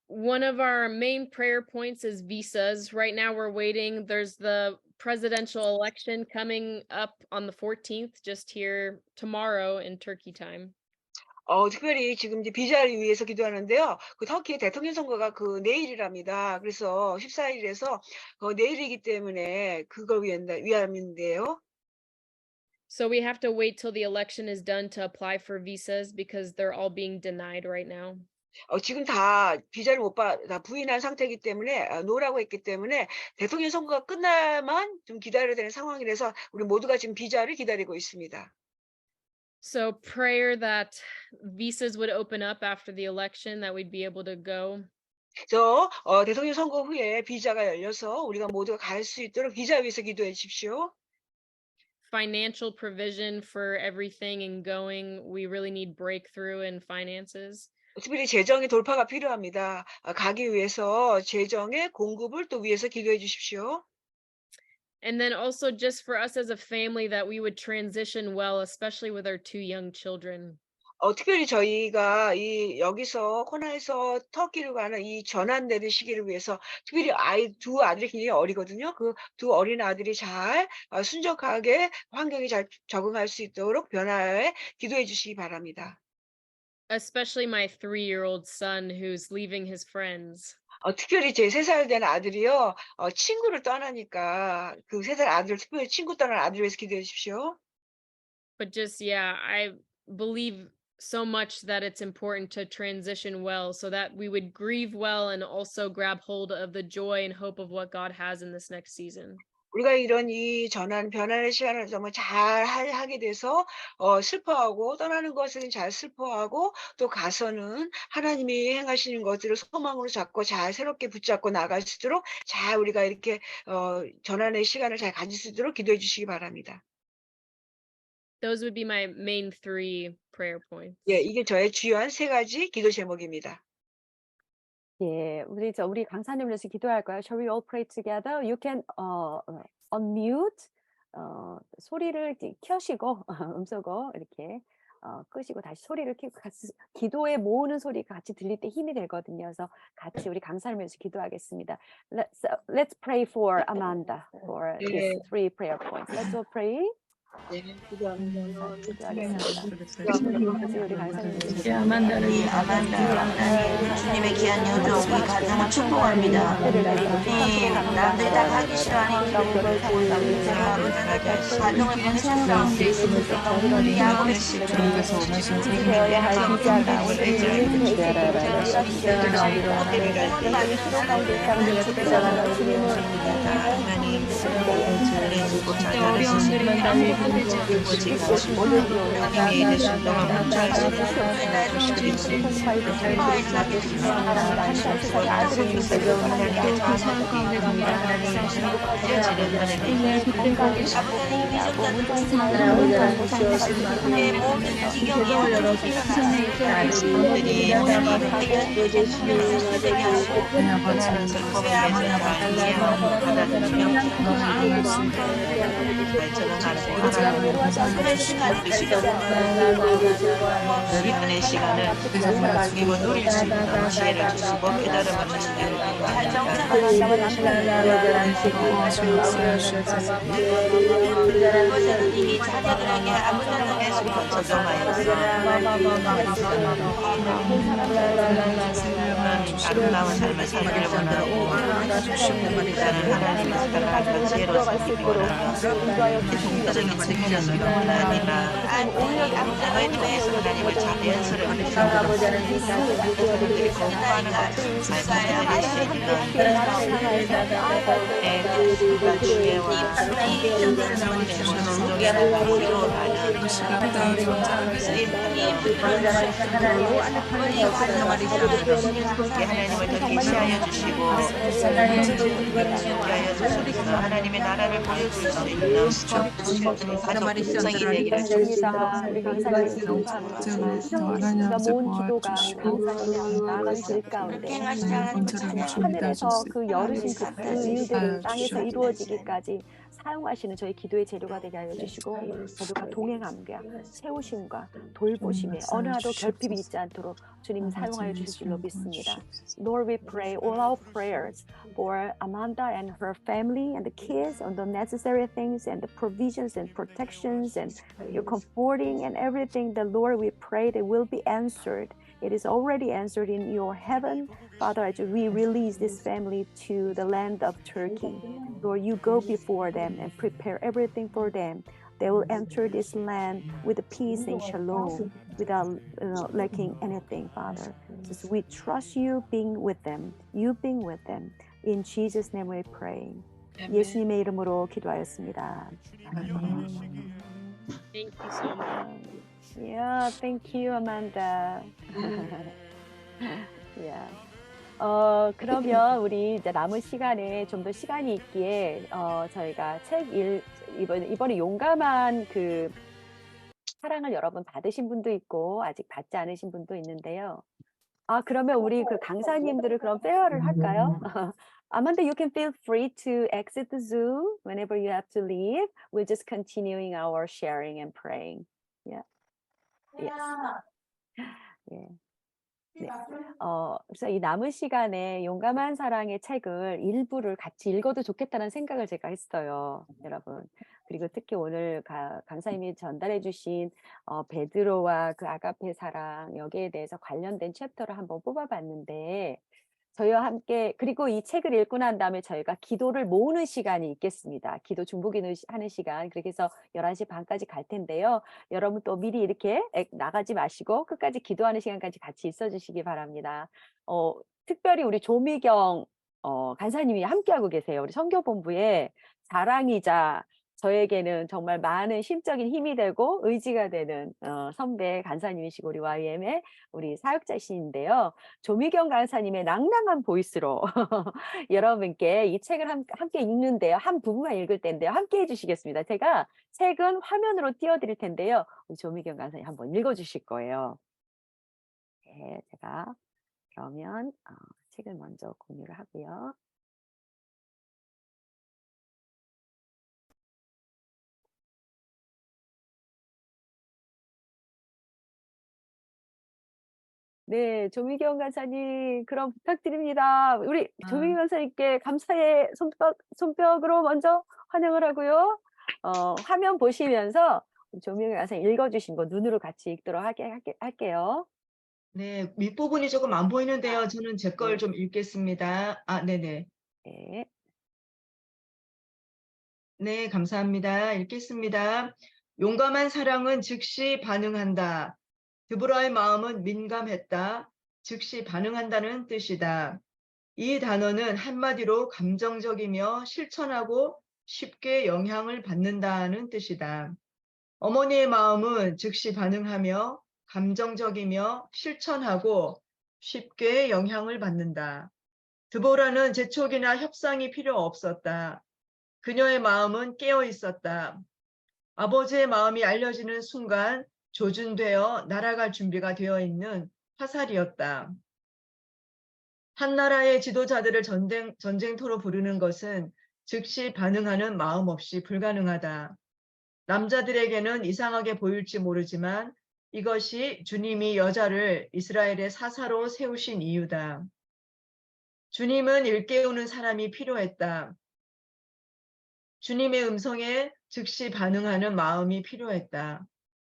One of our main prayer points is visas. Right now we're waiting. There's the presidential election coming up on the 14th, just here tomorrow in Turkey time. 특별히 지금 이제 비자를 위해서 기도하는데요. 그 터키 대통령 선거가 그 내일이랍니다. 그래서 14일에서 내일이기 때문에 그걸 위함인데요. So we have to wait till the election is done to apply for visas because they're all being denied right now. 지금 다 비자를 다 부인한 상태이기 때문에 노라고 했기 때문에 대통령 선거가 끝나만 좀 기다려야 되는 상황이라서 우리 모두가 지금 비자를 기다리고 있습니다. So prayer that visas would open up after the election, that we'd be able to go. 그래서 대통령 선거 후에 비자가 열려서 우리가 모두가 갈 수 있도록 비자 위해서 기도해 주십시오. Financial provision for everything and going. We really need breakthrough in finances. 특별히 재정의 돌파가 필요합니다. 가기 위해서 재정의 공급을 또 위해서 기도해 주십시오. And then also just for us as a family that we would transition well, especially with our two young children. 특별히 저희가 여기서 코나에서 터키로 가는 이 전환되는 시기를 위해서 특별히 두 아들이 굉장히 어리거든요. 그 두 어린 아들이 잘 순적하게 환경에 잘 적응할 수 있도록 변화에 기도해 주시기 바랍니다. Especially my 3-year-old son who's leaving his friends. 특별히 제 3살 된 아들이요. 친구를 떠나니까 그 3살 아들 특별히 친구 떠난 아들을 위해서 기도해 주십시오. But just, yeah, I believe so much that it's important to transition well so that we would grieve well and also grab hold of the joy and hope of what God has in this next season. 우리가 이런 이 변화의 시간을 정말 잘 하게 돼서 슬퍼하고 떠나는 것은 잘 슬퍼하고 또 가서는 하나님이 행하시는 것들을 소망으로 잡고 잘 새롭게 붙잡고 나갈 수 있도록 잘 우리가 이렇게 전환의 시간을 잘 가질 수 있도록 기도해 주시기 바랍니다. Those would be my main 3 prayer points. 예, 이게 저의 주요한 3 가지 기도 제목입니다. 예, 우리 강사님을 위해서 기도할까요? Shall we all pray together? You can unmute 소리를 이렇게 켜시고 음소거 이렇게 끄시고 다시 소리를 켜고 같이 기도에 모으는 소리가 같이 들릴 때 힘이 되거든요. 그래서 같이 우리 강사님을 위해서 기도하겠습니다. Let's pray for Amanda for 네. these 3 prayer points. Let's all pray. 네, 기도합니다. 기도하겠습니다. 우리 강사님 이 아만다를 이 아만다 하나님 주님의 귀한 여정 이 가정을 축복합니다. 이 남들이 다 가기 싫어하는 길을 걸고 가정을 보내셔서 우리 야곱의 주님께서 원하시는 되어야 할 기자가 어려움들만 달리고 이분의 시간을 누리고 누릴 수 있는 지혜를 주시고 깨달음을 주시기를 아버지는 이 자녀들에게 아무나 계속 적용하여서 아름다운 삶을 살기를 원하고 나는 하나님의 사랑하고 지혜로 살기를 원하고 동서적인 책임을 원하니라 너희 통해서 하나님을 자비 연설을 하시고 사람들이 공부하는 것을 말씀을 드릴 수 있는 그 지혜와 종족에는 필요하는 하나님을 더 계시하여 주시고 하여 주셔서 하나님의 나라를 보여줄 수 있는 가족 구성이 되기를 감사합니다. 우리 강사님 너무 모은 기도가 강사님의 나아가는 길 가운데 하늘에서 그 열으신 그 일들을 땅에서 이루어지기까지 사용하시는 저희 기도의 재료가 되게 하여 주시고 저들과 동행함과 세우심과 돌보심에 어느 하도 결핍이 있지 않도록 주님 사용하여 주실 줄로 믿습니다. Lord, we pray all our prayers for Amanda and her family and the kids on the necessary things and the provisions and protections and your comforting and everything. The Lord, we pray that will be answered. It is already answered in your heaven. Father, as we release this family to the land of Turkey, Lord, you go before them and prepare everything for them. They will enter this land with peace and shalom, without lacking anything, Father. So we trust you being with them, you being with them. In Jesus' name we pray. 예수님의 이름으로 기도하였습니다. Thank you so much. Yeah, thank you, Amanda. Yeah. 그러면 우리 이제 남은 시간에 좀 더 시간이 있기에 저희가 이번에 용감한 그 사랑을 여러분 받으신 분도 있고 아직 받지 않으신 분도 있는데요. 그러면 우리 그 강사님들을 그럼 페어를 할까요? Amanda, you can feel free to exit the Zoom whenever you have to leave. We're just continuing our sharing and praying. Yeah. Yes. 예. 네. 그래서 이 남은 시간에 용감한 사랑의 책을 일부를 같이 읽어도 좋겠다는 생각을 제가 했어요, 여러분. 그리고 특히 오늘 강사님이 전달해 주신 베드로와 그 아가페 사랑 여기에 대해서 관련된 챕터를 한번 뽑아봤는데 저희와 함께 그리고 이 책을 읽고 난 다음에 저희가 기도를 모으는 시간이 있겠습니다. 기도 중보기도하는 시간. 그렇게 해서 11시 반까지 갈 텐데요. 여러분 또 미리 이렇게 나가지 마시고 끝까지 기도하는 시간까지 같이 있어 주시기 바랍니다. 특별히 우리 조미경 간사님이 함께하고 계세요. 우리 선교본부에 자랑이자 저에게는 정말 많은 심적인 힘이 되고 의지가 되는 선배 간사님이시고 우리 YM의 우리 사역자이신데요. 조미경 간사님의 낭낭한 보이스로 여러분께 이 책을 함께 읽는데요. 한 부분만 읽을 텐데요. 함께 해주시겠습니다. 제가 책은 화면으로 띄워드릴 텐데요. 우리 조미경 간사님 한번 읽어주실 거예요. 네, 제가 그러면 책을 먼저 공유를 하고요. 네, 조미경 간사님, 그럼 부탁드립니다. 우리 조미경 간사님께 감사의 손뼉으로 먼저 환영을 하고요. 화면 보시면서 조미경 간사님 읽어주신 거 눈으로 같이 읽도록 할게요. 네, 밑부분이 조금 안 보이는데요. 저는 제 걸 좀 읽겠습니다. 네네. 네. 네, 감사합니다. 읽겠습니다. 용감한 사랑은 즉시 반응한다. 드보라의 마음은 민감했다. 즉시 반응한다는 뜻이다. 이 단어는 한마디로 감정적이며 실천하고 쉽게 영향을 받는다는 뜻이다. 어머니의 마음은 즉시 반응하며 감정적이며 실천하고 쉽게 영향을 받는다. 드보라는 재촉이나 협상이 필요 없었다. 그녀의 마음은 깨어 있었다. 아버지의 마음이 알려지는 순간 조준되어 날아갈 준비가 되어 있는 화살이었다. 한 나라의 지도자들을 전쟁터로 부르는 것은 즉시 반응하는 마음 없이 불가능하다. 남자들에게는 이상하게 보일지 모르지만 이것이 주님이 여자를 이스라엘의 사사로 세우신 이유다. 주님은 일깨우는 사람이 필요했다. 주님의 음성에 즉시 반응하는 마음이 필요했다.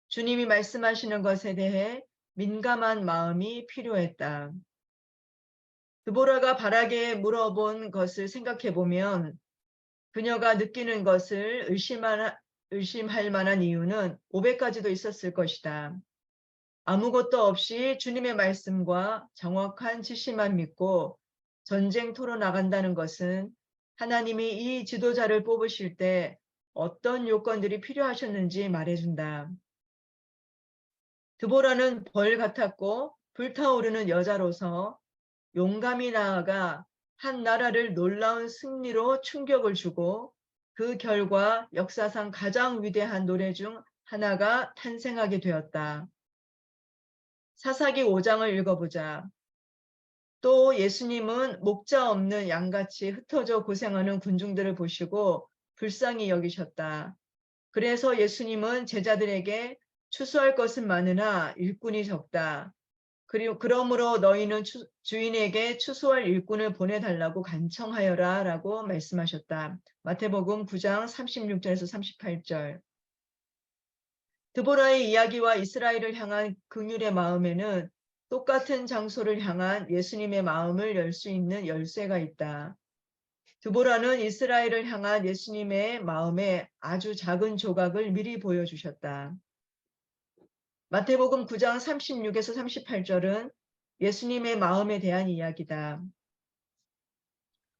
주님이 말씀하시는 것에 대해 민감한 마음이 필요했다. 드보라가 바라게 물어본 것을 생각해 보면 그녀가 느끼는 것을 의심할 만한 이유는 500가지도 있었을 것이다. 아무것도 없이 주님의 말씀과 정확한 지시만 믿고 전쟁터로 나간다는 것은 하나님이 이 지도자를 뽑으실 때 어떤 요건들이 필요하셨는지 말해준다. 드보라는 벌 같았고 불타오르는 여자로서 용감히 나아가 한 나라를 놀라운 승리로 충격을 주고 그 결과 역사상 가장 위대한 노래 중 하나가 탄생하게 되었다. 사사기 5장을 읽어보자. 또 예수님은 목자 없는 양같이 흩어져 고생하는 군중들을 보시고 불쌍히 여기셨다. 그래서 예수님은 제자들에게 추수할 것은 많으나 일꾼이 적다. 그러므로 너희는 주인에게 추수할 일꾼을 보내달라고 간청하여라 라고 말씀하셨다. 마태복음 9장 36절에서 38절. 드보라의 이야기와 이스라엘을 향한 긍휼의 마음에는 똑같은 장소를 향한 예수님의 마음을 열 수 있는 열쇠가 있다. 드보라는 이스라엘을 향한 예수님의 마음의 아주 작은 조각을 미리 보여주셨다. 마태복음 9장 36에서 38절은 예수님의 마음에 대한 이야기다.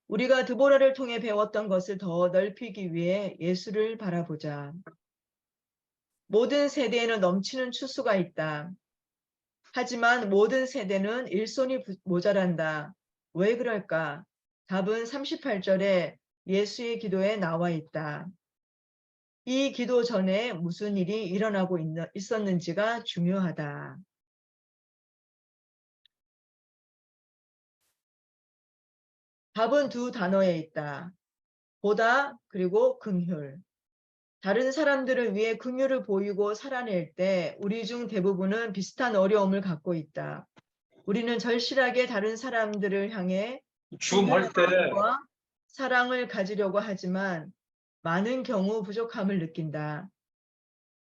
우리가 드보라를 통해 배웠던 것을 더 넓히기 위해 예수를 바라보자. 모든 세대에는 넘치는 추수가 있다. 하지만 모든 세대는 일손이 모자란다. 왜 그럴까? 답은 38절에 예수의 기도에 나와 있다. 이 기도 전에 무슨 일이 일어나고 있었는지가 중요하다. 답은 두 단어에 있다. 보다 그리고 긍휼. 다른 사람들을 위해 긍휼을 보이고 살아낼 때 우리 중 대부분은 비슷한 어려움을 갖고 있다. 우리는 절실하게 다른 사람들을 향해 긍휼과 사랑을 가지려고 하지만 많은 경우 부족함을 느낀다.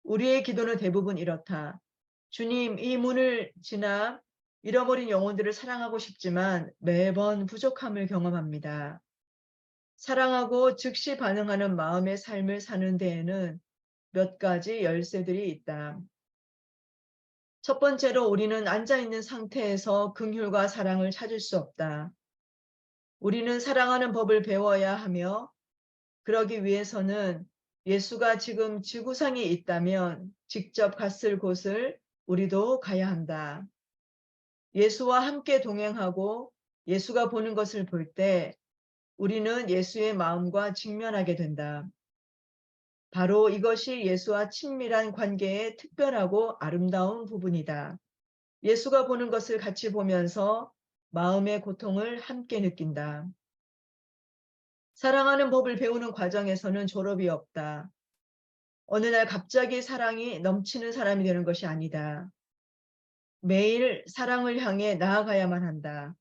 우리의 기도는 대부분 이렇다. 주님, 이 문을 지나 잃어버린 영혼들을 사랑하고 싶지만 매번 부족함을 경험합니다. 사랑하고 즉시 반응하는 마음의 삶을 사는 데에는 몇 가지 열쇠들이 있다. 첫 번째로 우리는 앉아있는 상태에서 긍휼과 사랑을 찾을 수 없다. 우리는 사랑하는 법을 배워야 하며 그러기 위해서는 예수가 지금 지구상에 있다면 직접 갔을 곳을 우리도 가야 한다. 예수와 함께 동행하고 예수가 보는 것을 볼 때 우리는 예수의 마음과 직면하게 된다. 바로 이것이 예수와 친밀한 관계의 특별하고 아름다운 부분이다. 예수가 보는 것을 같이 보면서 마음의 고통을 함께 느낀다. 사랑하는 법을 배우는 과정에서는 졸업이 없다. 어느 날 갑자기 사랑이 넘치는 사람이 되는 것이 아니다. 매일 사랑을 향해 나아가야만 한다.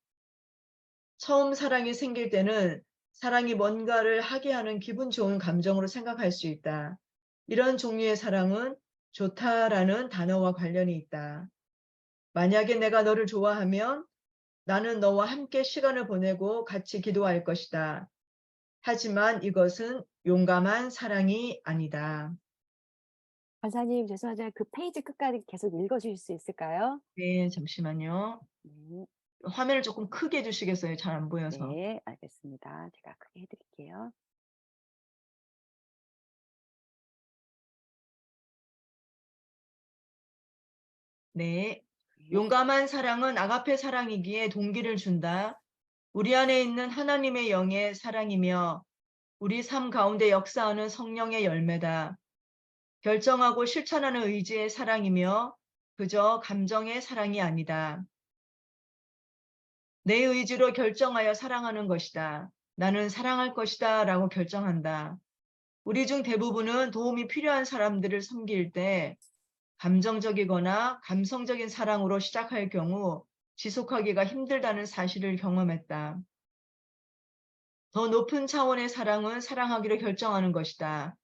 처음 사랑이 생길 때는 사랑이 뭔가를 하게 하는 기분 좋은 감정으로 생각할 수 있다. 이런 종류의 사랑은 좋다라는 단어와 관련이 있다. 만약에 내가 너를 좋아하면 나는 너와 함께 시간을 보내고 같이 기도할 것이다. 하지만 이것은 용감한 사랑이 아니다. 간사님, 죄송하지만 그 페이지 끝까지 계속 읽어주실 수 있을까요? 네, 잠시만요. 네, 화면을 조금 크게 해주시겠어요? 잘 안 보여서. 네, 알겠습니다. 제가 크게 해드릴게요. 네. 네. 용감한 사랑은 아가페 사랑이기에 동기를 준다. 우리 안에 있는 하나님의 영의 사랑이며 우리 삶 가운데 역사하는 성령의 열매다. 결정하고 실천하는 의지의 사랑이며 그저 감정의 사랑이 아니다. 내 의지로 결정하여 사랑하는 것이다. 나는 사랑할 것이다 라고 결정한다. 우리 중 대부분은 도움이 필요한 사람들을 섬길 때 감정적이거나 감성적인 사랑으로 시작할 경우 지속하기가 힘들다는 사실을 경험했다. 더 높은 차원의 사랑은 사랑하기로 결정하는 것이다.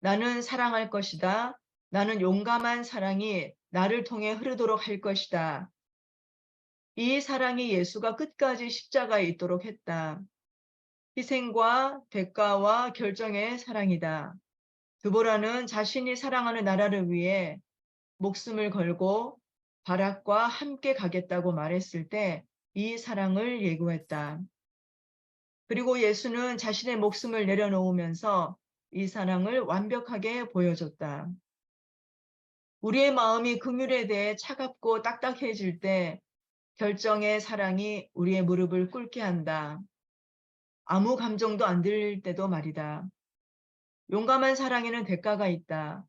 나는 사랑할 것이다. 나는 용감한 사랑이 나를 통해 흐르도록 할 것이다. 이 사랑이 예수가 끝까지 십자가에 있도록 했다. 희생과 대가와 결정의 사랑이다. 드보라는 자신이 사랑하는 나라를 위해 목숨을 걸고 바락과 함께 가겠다고 말했을 때 이 사랑을 예고했다. 그리고 예수는 자신의 목숨을 내려놓으면서 이 사랑을 완벽하게 보여줬다. 우리의 마음이 긍휼에 대해 차갑고 딱딱해질 때 결정의 사랑이 우리의 무릎을 꿇게 한다. 아무 감정도 안 들릴 때도 말이다. 용감한 사랑에는 대가가 있다.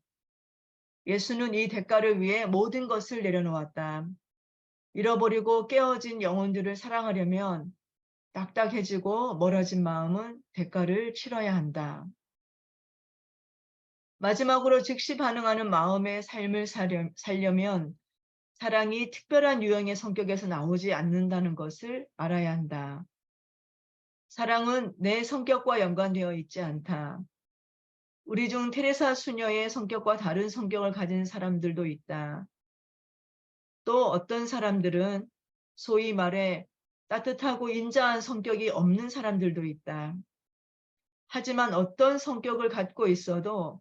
예수는 이 대가를 위해 모든 것을 내려놓았다. 잃어버리고 깨어진 영혼들을 사랑하려면 딱딱해지고 멀어진 마음은 대가를 치러야 한다. 마지막으로 즉시 반응하는 마음의 삶을 살려면 사랑이 특별한 유형의 성격에서 나오지 않는다는 것을 알아야 한다. 사랑은 내 성격과 연관되어 있지 않다. 우리 중 테레사 수녀의 성격과 다른 성격을 가진 사람들도 있다. 또 어떤 사람들은 소위 말해 따뜻하고 인자한 성격이 없는 사람들도 있다. 하지만 어떤 성격을 갖고 있어도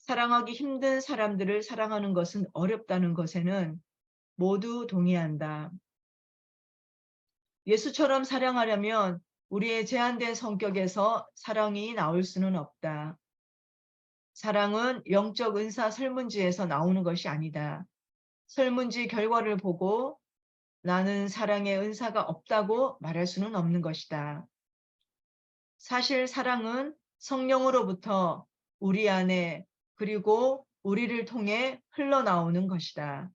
사랑하기 힘든 사람들을 사랑하는 것은 어렵다는 것에는 모두 동의한다. 예수처럼 사랑하려면 우리의 제한된 성격에서 사랑이 나올 수는 없다. 사랑은 영적 은사 설문지에서 나오는 것이 아니다. 설문지 결과를 보고 나는 사랑의 은사가 없다고 말할 수는 없는 것이다. 사실 사랑은 성령으로부터 우리 안에 그리고 우리를 통해 흘러나오는 것이다.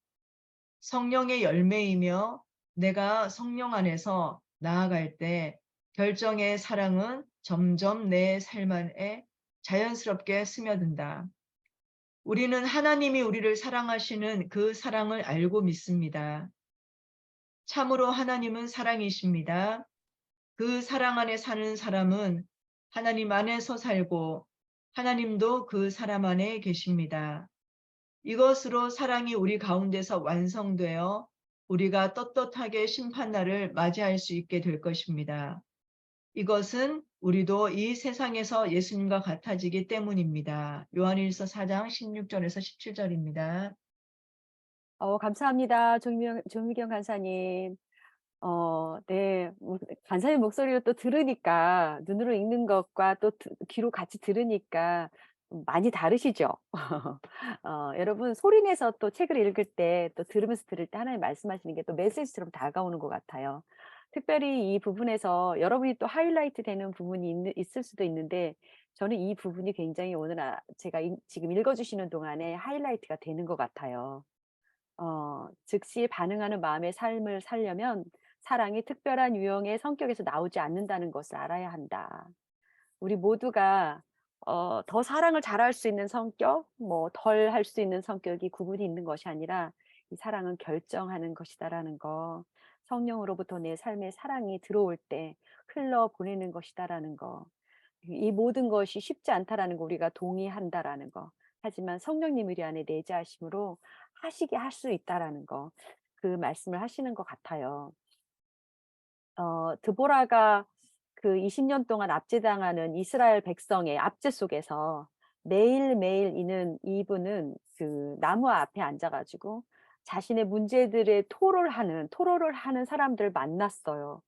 성령의 열매이며 내가 성령 안에서 나아갈 때 결정의 사랑은 점점 내 삶 안에 자연스럽게 스며든다. 우리는 하나님이 우리를 사랑하시는 그 사랑을 알고 믿습니다. 참으로 하나님은 사랑이십니다. 그 사랑 안에 사는 사람은 하나님 안에서 살고 하나님도 그 사람 안에 계십니다. 이것으로 사랑이 우리 가운데서 완성되어 우리가 떳떳하게 심판날을 맞이할 수 있게 될 것입니다. 이것은 우리도 이 세상에서 예수님과 같아지기 때문입니다. 요한일서 4장 16절에서 17절입니다. 감사합니다. 조미경 간사님. 네, 간사님 목소리를 또 들으니까 눈으로 읽는 것과 또 귀로 같이 들으니까 많이 다르시죠? 여러분 소리내서 또 책을 읽을 때 또 들으면서 들을 때 하나님 말씀하시는 게 또 메시지처럼 다가오는 것 같아요. 특별히 이 부분에서 여러분이 또 하이라이트 되는 부분이 있을 수도 있는데 저는 이 부분이 굉장히 오늘 제가 지금 읽어주시는 동안에 하이라이트가 되는 것 같아요. 즉시 반응하는 마음의 삶을 살려면 사랑이 특별한 유형의 성격에서 나오지 않는다는 것을 알아야 한다. 우리 모두가 더 사랑을 잘할 수 있는 성격, 뭐 덜 할 수 있는 성격이 구분이 있는 것이 아니라 이 사랑은 결정하는 것이다라는 거. 성령으로부터 내 삶에 사랑이 들어올 때 흘러 보내는 것이다라는 거. 이 모든 것이 쉽지 않다라는 거 우리가 동의한다라는 거. 하지만 성령님 우리 안에 내재하심으로 하시게 할 수 있다라는 거. 그 말씀을 하시는 것 같아요. 드보라가 그 20년 동안 압제당하는 이스라엘 백성의 압제 속에서 매일매일 이분은 그 나무 앞에 앉아 가지고 자신의 문제들의 토로를 하는 사람들을 만났어요.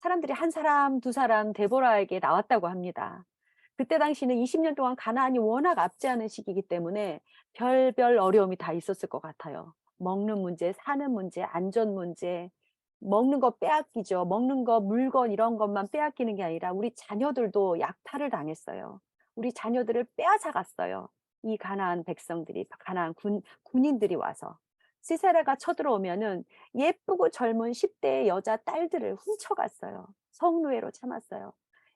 사람들이 한 사람, 두 사람 데보라에게 나왔다고 합니다. 그때 당시는 20년 동안 가나안이 워낙 압제하는 시기이기 때문에 별별 어려움이 다 있었을 것 같아요. 먹는 문제, 사는 문제, 안전 문제, 먹는 거 빼앗기죠. 먹는 거, 물건 이런 것만 빼앗기는 게 아니라 우리 자녀들도 약탈을 당했어요. 우리 자녀들을 빼앗아 갔어요. 이 가나안 백성들이, 가나안 군인들이 와서. 시세라가 쳐들어오면은 예쁘고 젊은 10대의 여자 딸들을 훔쳐갔어요. 성노예로 참았어요.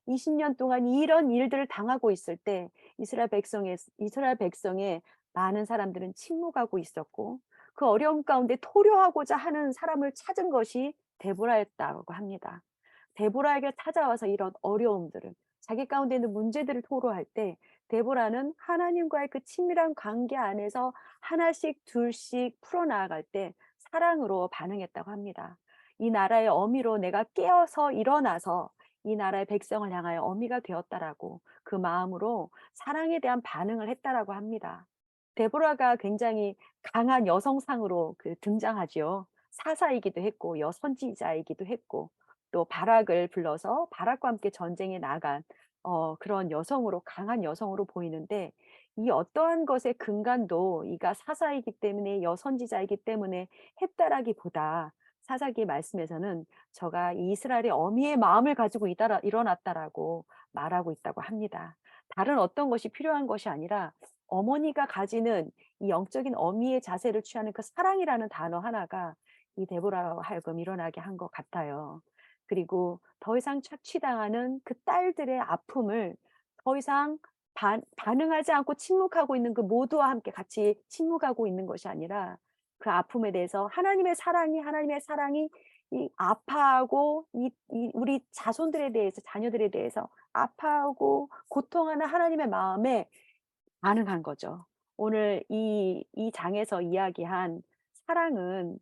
20년 동안 이런 일들을 당하고 있을 때 이스라엘 백성의 많은 사람들은 침묵하고 있었고 그 어려움 가운데 토려하고자 하는 사람을 찾은 것이 데보라였다고 합니다. 데보라에게 찾아와서 이런 어려움들을 자기 가운데 있는 문제들을 토로할 때 데보라는 하나님과의 그 친밀한 관계 안에서 하나씩 둘씩 풀어나갈 때 사랑으로 반응했다고 합니다. 이 나라의 어미로 내가 깨어서 일어나서 이 나라의 백성을 향하여 어미가 되었다라고 그 마음으로 사랑에 대한 반응을 했다라고 합니다. 데보라가 굉장히 강한 여성상으로 등장하지요. 사사이기도 했고 여선지자이기도 했고 또 바락을 불러서 바락과 함께 전쟁에 나간 그런 여성으로 강한 여성으로 보이는데 이 어떠한 것의 근간도 이가 사사이기 때문에 여선지자이기 때문에 했다라기보다 사사기 말씀에서는 저가 이스라엘의 어미의 마음을 가지고 일어났다라고 말하고 있다고 합니다. 다른 어떤 것이 필요한 것이 아니라 어머니가 가지는 이 영적인 어미의 자세를 취하는 그 사랑이라는 단어 하나가 이 데보라로 하여금 일어나게 한 것 같아요. 그리고 더 이상 착취당하는 그 딸들의 아픔을 더 이상 반응하지 않고 침묵하고 있는 그 모두와 함께 같이 침묵하고 있는 것이 아니라 그 아픔에 대해서 하나님의 사랑이 이 아파하고 우리 자손들에 대해서 자녀들에 대해서 아파하고 고통하는 하나님의 마음에 반응한 거죠. 오늘 이 장에서 이야기한 사랑은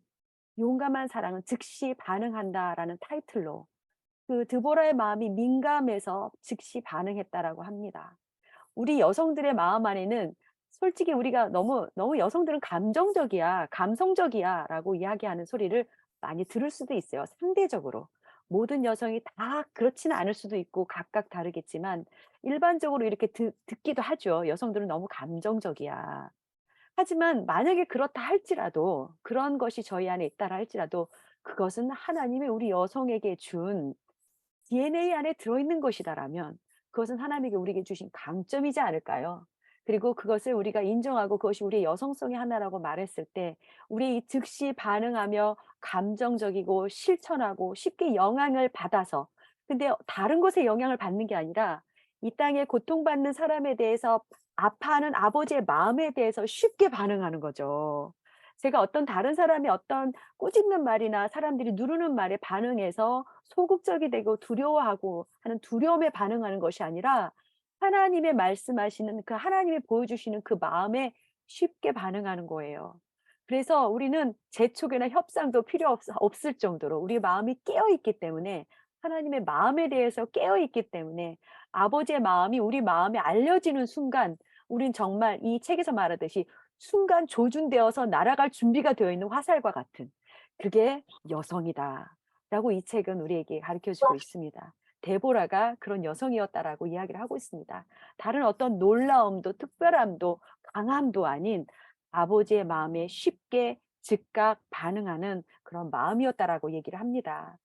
용감한 사랑은 즉시 반응한다라는 타이틀로 그 드보라의 마음이 민감해서 즉시 반응했다라고 합니다. 우리 여성들의 마음 안에는 솔직히 우리가 너무 여성들은 감성적이야라고 이야기하는 소리를 많이 들을 수도 있어요. 상대적으로. 모든 여성이 다 그렇지는 않을 수도 있고 각각 다르겠지만 일반적으로 이렇게 듣기도 하죠. 여성들은 너무 감정적이야. 하지만 만약에 그렇다 할지라도 그런 것이 저희 안에 있다라 할지라도 그것은 하나님이 우리 여성에게 준 DNA 안에 들어있는 것이다라면 그것은 하나님이 우리에게 주신 강점이지 않을까요? 그리고 그것을 우리가 인정하고 그것이 우리의 여성성의 하나라고 말했을 때 우리 즉시 반응하며 감정적이고 실천하고 쉽게 영향을 받아서 근데 다른 것에 영향을 받는 게 아니라 이 땅에 고통받는 사람에 대해서 아파하는 아버지의 마음에 대해서 쉽게 반응하는 거죠. 제가 어떤 다른 사람이 어떤 꼬집는 말이나 사람들이 누르는 말에 반응해서 소극적이 되고 두려워하고 하는 두려움에 반응하는 것이 아니라 하나님의 말씀하시는 그 하나님이 보여주시는 그 마음에 쉽게 반응하는 거예요. 그래서 우리는 재촉이나 협상도 필요 없을 정도로 우리 마음이 깨어있기 때문에 하나님의 마음에 대해서 깨어있기 때문에 아버지의 마음이 우리 마음에 알려지는 순간 우린 정말 이 책에서 말하듯이 순간 조준되어서 날아갈 준비가 되어 있는 화살과 같은 그게 여성이다. 라고 이 책은 우리에게 가르쳐주고 있습니다. 데보라가 그런 여성이었다라고 이야기를 하고 있습니다. 다른 어떤 놀라움도 특별함도 강함도 아닌 아버지의 마음에 쉽게 즉각 반응하는 그런 마음이었다라고 얘기를 합니다.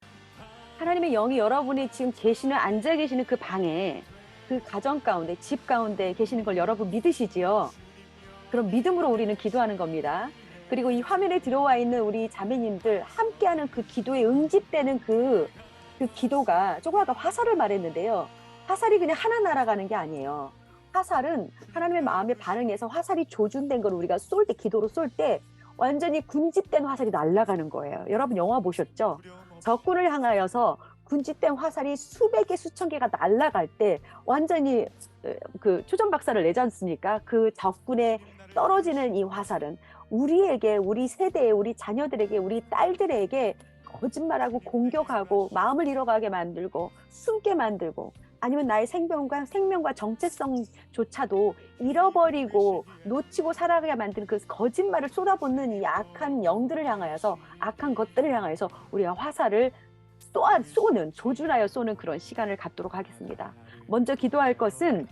하나님의 영이 여러분이 지금 앉아 계시는 그 방에, 그 가정 가운데, 집 가운데 계시는 걸 여러분 믿으시지요? 그럼 믿음으로 우리는 기도하는 겁니다. 그리고 이 화면에 들어와 있는 우리 자매님들 함께하는 그 기도에 응집되는 그 기도가, 조금 아까 화살을 말했는데요. 화살이 그냥 하나 날아가는 게 아니에요. 화살은 하나님의 마음에 반응해서 화살이 조준된 걸 우리가 쏠 때, 기도로 쏠 때 완전히 군집된 화살이 날아가는 거예요. 여러분 영화 보셨죠? 적군을 향하여서 군집된 화살이 수백 개, 수천 개가 날아갈 때 완전히 그 초전 박살을 내지 않습니까? 그 적군에 떨어지는 이 화살은 우리에게, 우리 세대에, 우리 자녀들에게, 우리 딸들에게 거짓말하고 공격하고 마음을 잃어가게 만들고 숨게 만들고, 아니면 나의 생명과 정체성조차도 잃어버리고 놓치고 살아가게 만드는 그 거짓말을 쏟아붓는 이 악한 영들을 향하여서, 악한 것들을 향하여서 우리가 화살을 쏘는, 조준하여 쏘는 그런 시간을 갖도록 하겠습니다. 먼저 기도할 것은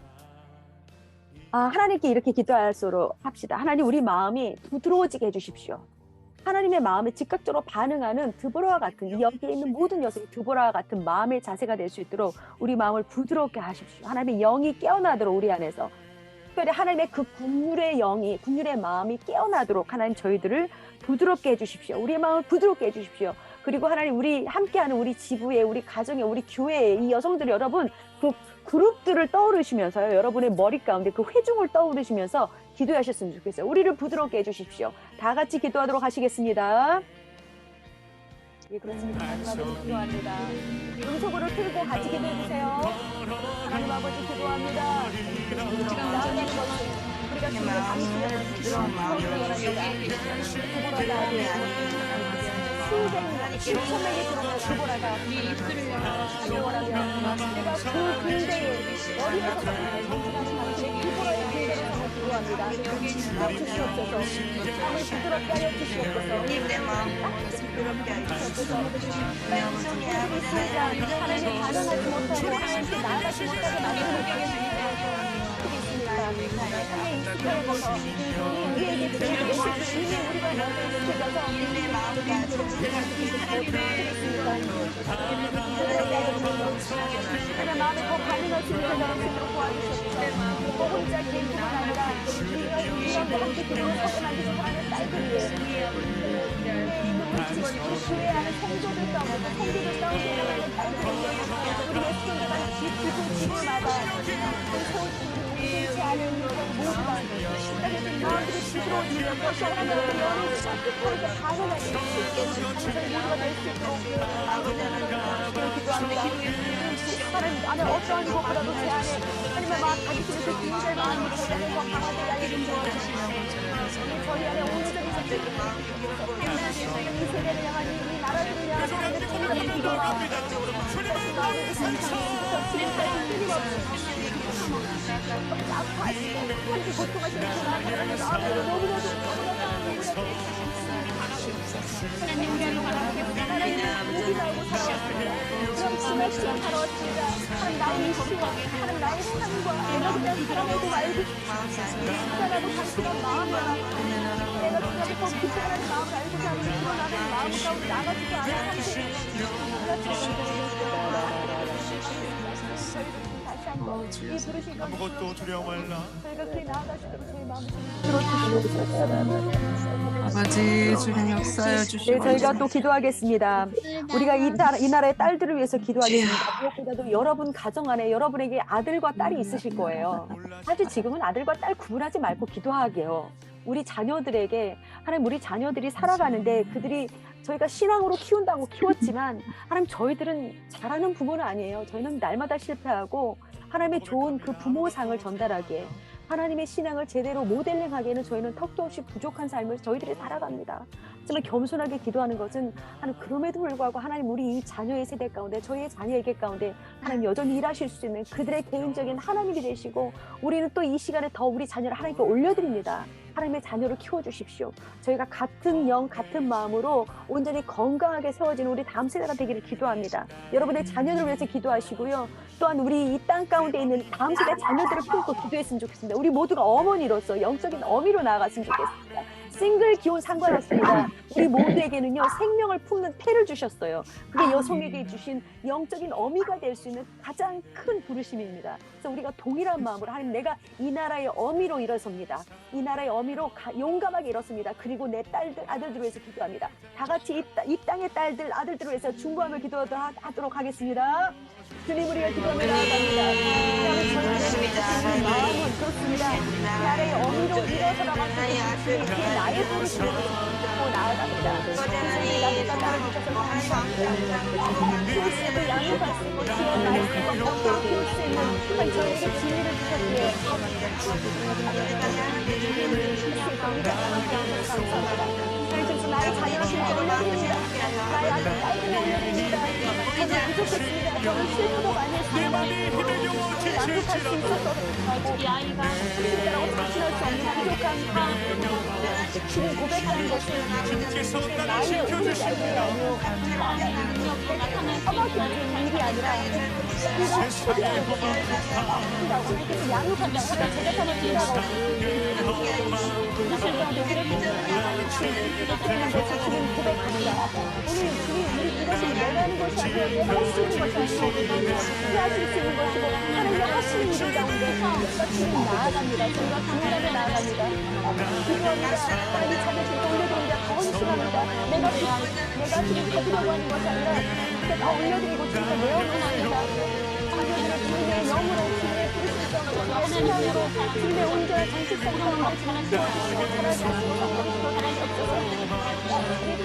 하나님께 이렇게 기도할수록 합시다. 하나님, 우리 마음이 부드러워지게 해주십시오. 하나님의 마음에 즉각적으로 반응하는 드보라와 같은, 여기에 있는 모든 여성이 드보라와 같은 마음의 자세가 될 수 있도록 우리 마음을 부드럽게 하십시오. 하나님의 영이 깨어나도록 우리 안에서, 특별히 하나님의 그 국률의 마음이 깨어나도록 하나님 저희들을 부드럽게 해주십시오. 우리의 마음을 부드럽게 해주십시오. 그리고 하나님, 우리 함께하는 우리 지부에, 우리 가정에, 우리 교회에 이 여성들 여러분, 그 그룹들을 떠오르시면서요, 여러분의 머리 가운데 그 회중을 떠오르시면서 기도하셨으면 좋겠어요. 우리를 부드럽게 해주십시오. 다 같이 기도하도록 하시겠습니다. 예, 그렇습니다. 마지막으로 기도합니다. 음성으로 틀고 같이 기도해주세요. 하나님 아버지, 기도합니다. 나아가는 것이 우리가 주님의 당신의 부드러운 마음으로 수천 명이 들어오는 드보라가 하길 원하며, 우리가 그 군대에 머리부터 정진하는 당신의 드보라의 군대를 향해 기도합니다. 주시옵소서. 마음을 부드럽게 하여 주시옵소서. 내 마음을 부드럽게 하여 주시옵소서. 하나님의 반응하지 못하고 하나님께 나아가지 못하게 만드는 그게 있습니까? 하나님의 익숙해져서 우리에게 주는 메시지, 이미 우리가 먼저 익숙해져서 내 마음과 하나님 마음에 더 반응할 수 있는 사람을 스스로 도와주시옵소서. 혼자 개인뿐만 아니라 우리가 이런 여러분들 기도를 서운하게 하는 딸들이에요. 그 교회 안에 성도들 가운데, 성도들 가운데 일어나는 딸들이에요. 우리의 수요일마다 집마다 제 안에 있는 모두가 식당에서 마음들이 부드러워지면 것이 하나님의 영을 따뜻하게 반응할 수 있게 하나님의 모두가 될 수 있도록 기도합니다. 하나님 안에 어떠한 것보다도 제 안에 하나님의 마음, 가지시는 그 진실 마음이 저희를 더 강하게 하여 주시옵소서. 저희 안에 온전히 이 세대를 향한, 이 나라를 향한 하나님의 통일의 기도와 마음을 지금부터 지금까지 끊임없이 아파하시고 함께 고통하시는 그 하나님의 마음을 너무나도 하나님, 우리 안에 하나님 무기하고 살아왔습니다. 그럼 지나치게 살아왔습니다. 하나님 나의 이슈와 하나님 나의 삶과 내가 그냥 살아내고 말고 싶다라고 당신의 마음과 내가 그냥 더 깊이 하나님 마음을 알고 사는 그런 마음 가운데 나가지도 않은 상태. 아무것도 두려워 말라. 저희가 그리 나아가시도록 저희 마음을 들어주시옵소서. 아버지 주님 역사하여 주시고 네, 저희가 또 기도하겠습니다. 우리가 이 나라의 딸들을 위해서 기도하겠습니다. 무엇보다도 여러분 가정 안에 여러분에게 아들과 딸이 있으실 거예요. 사실 지금은 아들과 딸 구분하지 말고 기도하게요. 우리 자녀들에게, 하나님, 우리 자녀들이 살아가는데 그들이 저희가 신앙으로 키운다고 키웠지만 하나님, 저희들은 잘하는 부모는 아니에요. 저희는 날마다 실패하고 하나님의 좋은 그 부모상을 전달하기에, 하나님의 신앙을 제대로 모델링하기에는 저희는 턱도 없이 부족한 삶을 저희들이 살아갑니다. 하지만 겸손하게 기도하는 것은 하나님, 그럼에도 불구하고 하나님, 우리 이 자녀의 세대 가운데, 저희의 자녀에게 가운데 하나님 여전히 일하실 수 있는 그들의 개인적인 하나님이 되시고, 우리는 또 이 시간에 더 우리 자녀를 하나님께 올려드립니다. 하나님의 자녀를 키워주십시오. 저희가 같은 영, 같은 마음으로 온전히 건강하게 세워지는 우리 다음 세대가 되기를 기도합니다. 여러분의 자녀들을 위해서 기도하시고요. 또한 우리 이 땅 가운데 있는 다음 세대 자녀들을 품고 기도했으면 좋겠습니다. 우리 모두가 어머니로서 영적인 어미로 나아갔으면 좋겠습니다. 싱글 기혼 상관없습니다. 우리 모두에게는요 생명을 품는 태를 주셨어요. 그게 여성에게 주신 영적인 어미가 될 수 있는 가장 큰 부르심입니다. 그래서 우리가 동일한 마음으로 하나님, 내가 이 나라의 어미로 일어섭니다. 이 나라의 어미로 용감하게 일어섭니다. 그리고 내 딸들 아들들을 위해서 기도합니다. 다 같이 이 땅의 딸들 아들들을 위해서 중보하며 기도하도록 하겠습니다. 주님, 우리가 기도하며 나아갑니다. 저희들의 마음은 그렇습니다. 이 나라의 어미로 일어서라고 하시는 그 나의 부르심으로 듣고 나아갑니다. 주님이 나를 따라주셔서 감사합니다. 교수님을 양육할 수 있고 지원 말씀을 걷도록 키울 수 있는 한 저에게 지혜를 주셨기에 감사합니다. 나의 자녀를 올려드립니다. 나의 아들 딸들을 올려드립니다. 저는 부족했습니다. 저는 실수도 많이 했습니다. 양육할 수 있어서 하고 진짜라고 자신할 수 없는 부족한 지금 고백하는 것은 나의 우리 아이들이 아니요 서밖에 없는 일이 아니라 그리고 소비하는 것이라고 양육한다고 하면 제가 사는 생각 지금 고백합니다. 오늘 주님, 우리 이것이 내가 하는 것이 아니라 내가 할 수 있는 것이 아니고 내가 하실 수 있는 것이고 하나님이 하시는 일 가운데 내가 주님 나아갑니다. 저희가 강렬하게 나아갑니다. 기도합니다. 빨리 자녀들 올려드립니다. 더 헌신합니다. 내가 지금 거두려고 하는 것이 아니라 더 올려드리고 주님께 내어놓습니다. 자녀들의 주님의 영으로 주님의 부르심성으로 주님의 신앙으로 주님의 온전한 정체성 가운데 주님 키워주시고 자라게 하시고 성공시켜 주시옵소서.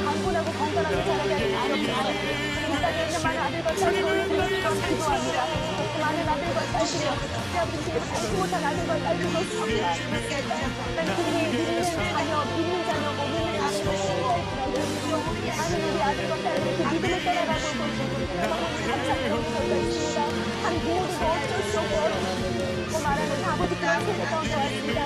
강건하고 건강하게 자라게 하시옵소서. 이 땅에 있는 많은 아들과 딸들을 올려드리고 기도합니다. 많은 아들과 딸들이 아버지께 살지 못한 아들과 딸들로 섭니다. 그들이 믿는 자녀고 믿는 아들을 신뢰할지라도 많은 우리 아들과 딸들이 그 믿음을 따라가고 감사드리고 저희가 있습니다. 한 부모들도 어쩔 수 없고 말하는 아버지께서 세대 가운데 왔습니다.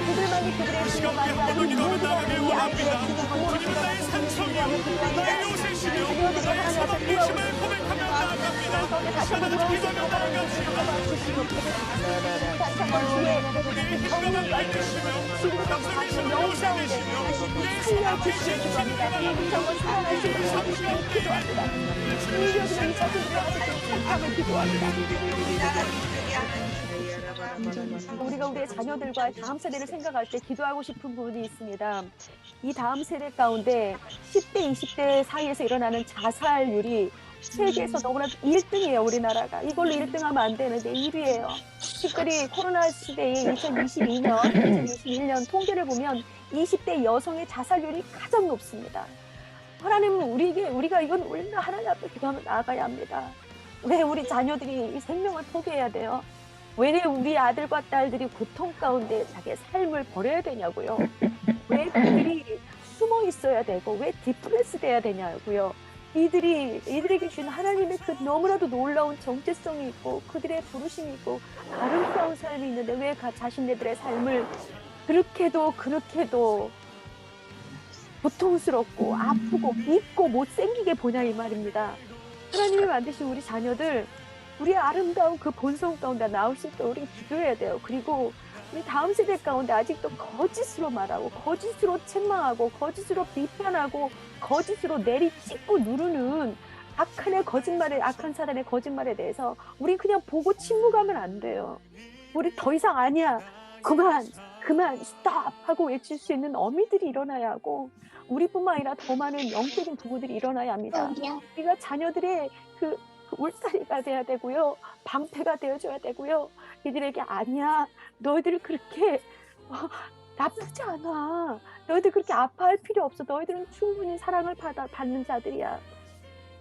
그들만이 그들의 신뢰가 아니라 우리 모두가 이 아이들의 지금 부모를 생각하고 신뢰하며 기도합니다. 자녀들이 하나님께서 돌아오시고 가운데 다시 한번 돌아올 수 있도록 하나님께 주시고 다시 한번 주의 경륜 같은 지금부터 가시는 영웅 가운데 살려주시길 기도합니다. 정말 사랑하시고 주시길 기도합니다. 이겨주는 이 자신들의 아직도 착함을 기도합니다. 우리가 우리의 자녀들과 다음 세대를 생각할 때 기도하고 싶은 부분이 있습니다. 이 다음 세대 가운데 10대, 20대 사이에서 일어나는 자살률이 세계에서 너무나 1등이에요, 우리나라가. 이걸로 1등하면 안 되는데 1위예요. 특별히 코로나 시대에 2021년 통계를 보면 20대 여성의 자살률이 가장 높습니다. 하나님은 우리가 이건 우리가 하나님 앞에 기도하며 나아가야 합니다. 왜 우리 자녀들이 이 생명을 포기해야 돼요? 왜 우리 아들과 딸들이 고통 가운데 자기의 삶을 버려야 되냐고요? 왜 그들이 숨어 있어야 되고 왜 디프레스 돼야 되냐고요? 이들에게 주신 하나님의 그 너무나도 놀라운 정체성이 있고 그들의 부르심이 있고 아름다운 삶이 있는데 왜 자신들의 삶을 그렇게도 고통스럽고 아프고 밉고 못생기게 보냐 이 말입니다. 하나님이 만드신 우리 자녀들 우리의 아름다운 그 본성 가운데 나올 수 있도록 우리 기도해야 돼요. 그리고 우리 다음 세대 가운데 아직도 거짓으로 말하고 거짓으로 책망하고 거짓으로 비판하고 거짓으로 내리찍고 누르는 악한 사단의 거짓말에 대해서 우리 그냥 보고 침묵하면 안 돼요. 우리 더 이상 아니야. 그만 스톱 하고 외칠 수 있는 어미들이 일어나야 하고 우리뿐만 아니라 더 많은 영적인 부부들이 일어나야 합니다. 우리가 자녀들의 그 울타리가 돼야 되고요. 방패가 되어줘야 되고요. 이들에게 아니야. 너희들 그렇게 나쁘지 않아. 너희들 그렇게 아파할 필요 없어. 너희들은 충분히 사랑을 받는 자들이야.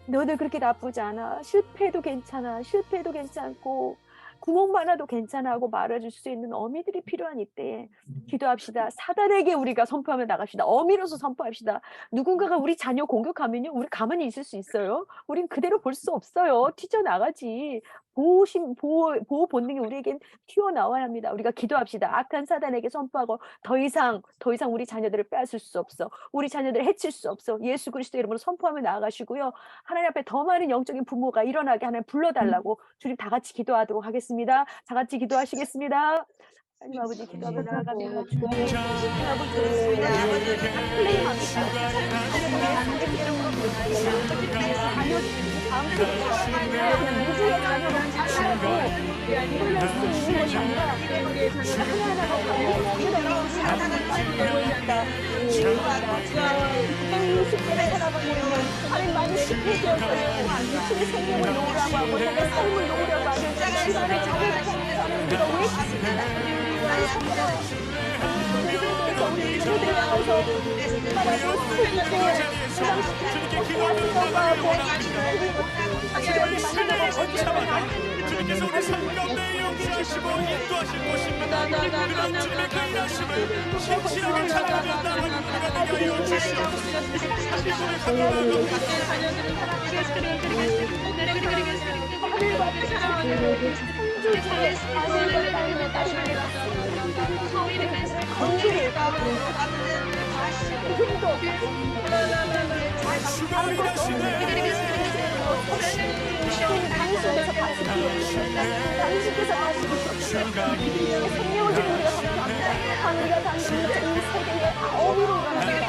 너희들 그렇게 나쁘지 않아. 실패해도 괜찮아. 실패해도 괜찮고 구멍만 나도 괜찮아 하고 말해줄 수 있는 어미들이 필요한 이때에 기도합시다. 사단에게 우리가 선포하며 나갑시다. 어미로서 선포합시다. 누군가가 우리 자녀 공격하면요, 우리 가만히 있을 수 있어요? 우린 그대로 볼 수 없어요. 튀어나가지. 보호 본능이 우리에겐 튀어나와야 합니다. 우리가 기도합시다. 악한 사단에게 선포하고 더 이상 우리 자녀들을 빼앗을 수 없어. 우리 자녀들을 해칠 수 없어. 예수 그리스도 이름으로 선포하며 나아가시고요. 하나님 앞에 더 많은 영적인 부모가 일어나게 하나님 불러달라고 주님 다 같이 기도하도록 하겠습니다. 다 같이 기도하시겠습니다. 하나님 아버지 기도하며 나아갑니다. 주님 아버지 플레이합니다. 다음 세대에 그냥 누구의 자녀를 잘하고 이끌릴 수 있는 것이 아니라 하나하나가 관계를 사랑합니다. 이 시대를 살아가고 있는 하나님 많이 시켜주었어요. 육신의 생명을 놓으라고 하고 자기 삶을 놓으라고 하는 시간을 자극하는 우리가 왜 있습니다. 우리 자녀들을 향해서 하나님을 스스로 주님께서 우리 삶 가운데 역사하시고 인도하실 것입니다. 우리가 주님의 그 일하심을 신실하게 찾아가며 나아가는 우리가 되게 하여 주시옵소서. 하나님을 사랑하고 당신께서 생명을 주는 우리가 감사합니다. 하늘과 당신이 이 세계에 어미로 일어납니다.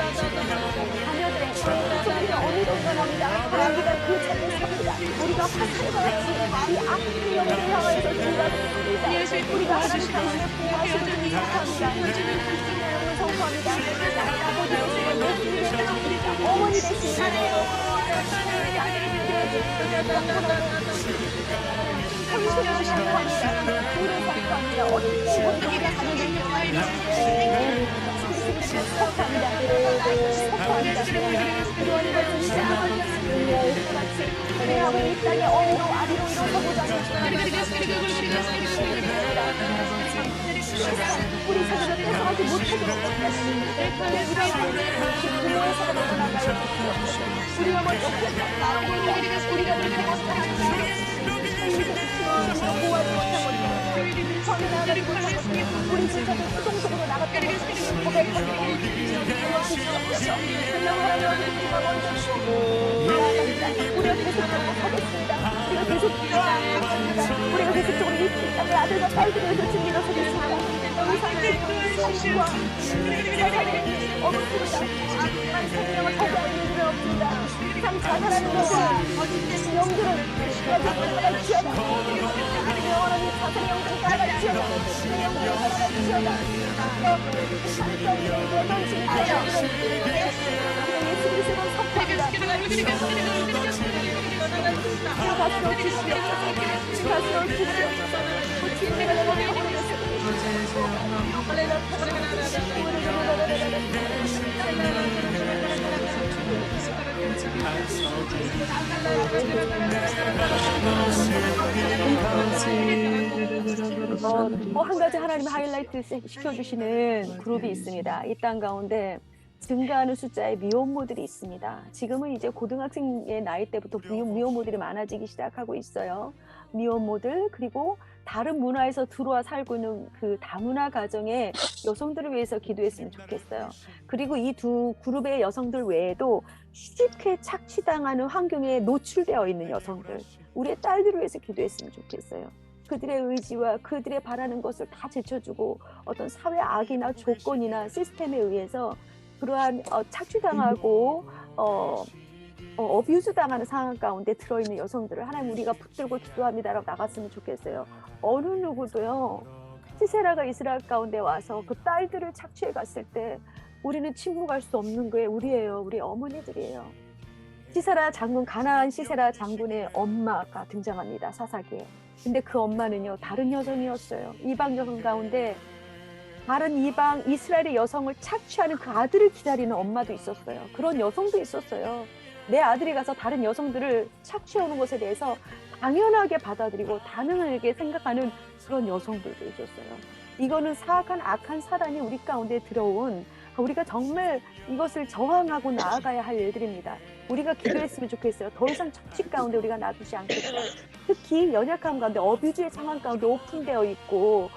자녀들의 우리가 어미로 일어납니다. 우리가 그 자리에 섭니다. 우리가 화살과 같이 이 악한 영을 향하여서 우리가 우리가 하나님 당신을 구하시는 주님 감사합니다. 성공합니다. 아버지 되시는 내 주님의 사랑입니다. 어머니 되시는 성실을 선포합니다. 우리를 선포합니다. 어떻게 우리가 가는 그런 것은 우리 이 땅에 어미로 아비로 일어서고자 우리 자녀를 뺏어가지 못하도록 부모의 사랑을 나가요. 우리가 먼저 우리가 그렇게 보호하지 못한 것들 전에 나가지 못한 것들 우리 진짜로 수동적으로 나갔던 것들 고백하고 우리가 먼저 우리가 계속적으로 하겠습니다. 우리가 계속적으로 우리가 계속적으로 이 땅의 아들과 딸들에서 주님을 소개시고 여기 사는 성과 사상의 어머니보다 악한 생명을 거부하는 일은 없습니다. 참 자살하는 것과 영들은 따라갈 지어다. 영원한 자살의 영들을 따라갈 지어다. 영들을 따라갈 지어다. 내 정신이 되어 예수 그리스도를 선포합니다. 가슴을 주시옵소서. 가슴을 주시옵소서. 주님의 영혼을 한 가지 하나님 하이라이트 시켜주시는 그룹이 있습니다. 이 땅 가운데 증가하는 숫자의 미혼모들이 있습니다. 지금은 이제 고등학생의 나이 때부터 미혼모들이 많아지기 시작하고 있어요. 미혼모들 그리고 다른 문화에서 들어와 살고 있는 그 다문화 가정의 여성들을 위해서 기도했으면 좋겠어요. 그리고 이 두 그룹의 여성들 외에도 쉽게 착취당하는 환경에 노출되어 있는 여성들, 우리의 딸들을 위해서 기도했으면 좋겠어요. 그들의 의지와 그들의 바라는 것을 다 제쳐주고 어떤 사회 악이나 조건이나 시스템에 의해서 그러한 착취당하고 어뷰즈 당하는 상황 가운데 들어있는 여성들을 하나님 우리가 붙들고 기도합니다라고 나갔으면 좋겠어요. 어느 누구도요, 시세라가 이스라엘 가운데 와서 그 딸들을 착취해 갔을 때 우리는 침묵할 수 없는 게 우리예요. 우리 어머니들이에요. 시세라 장군, 가나안 시세라 장군의 엄마가 등장합니다. 사사기에. 근데 그 엄마는요, 다른 여성이었어요. 이방 여성 가운데 다른 이방 이스라엘의 여성을 착취하는 그 아들을 기다리는 엄마도 있었어요. 그런 여성도 있었어요. 내 아들이 가서 다른 여성들을 착취하는 것에 대해서 당연하게 받아들이고 당연하게 생각하는 그런 여성들도 있었어요. 이거는 사악한 악한 사단이 우리 가운데 들어온 우리가 정말 이것을 저항하고 나아가야 할 일들입니다. 우리가 기도했으면 좋겠어요. 더 이상 착취 가운데 우리가 놔두지 않겠다. 특히 연약함 가운데 어뷰즈의 상황 가운데 오픈되어 있고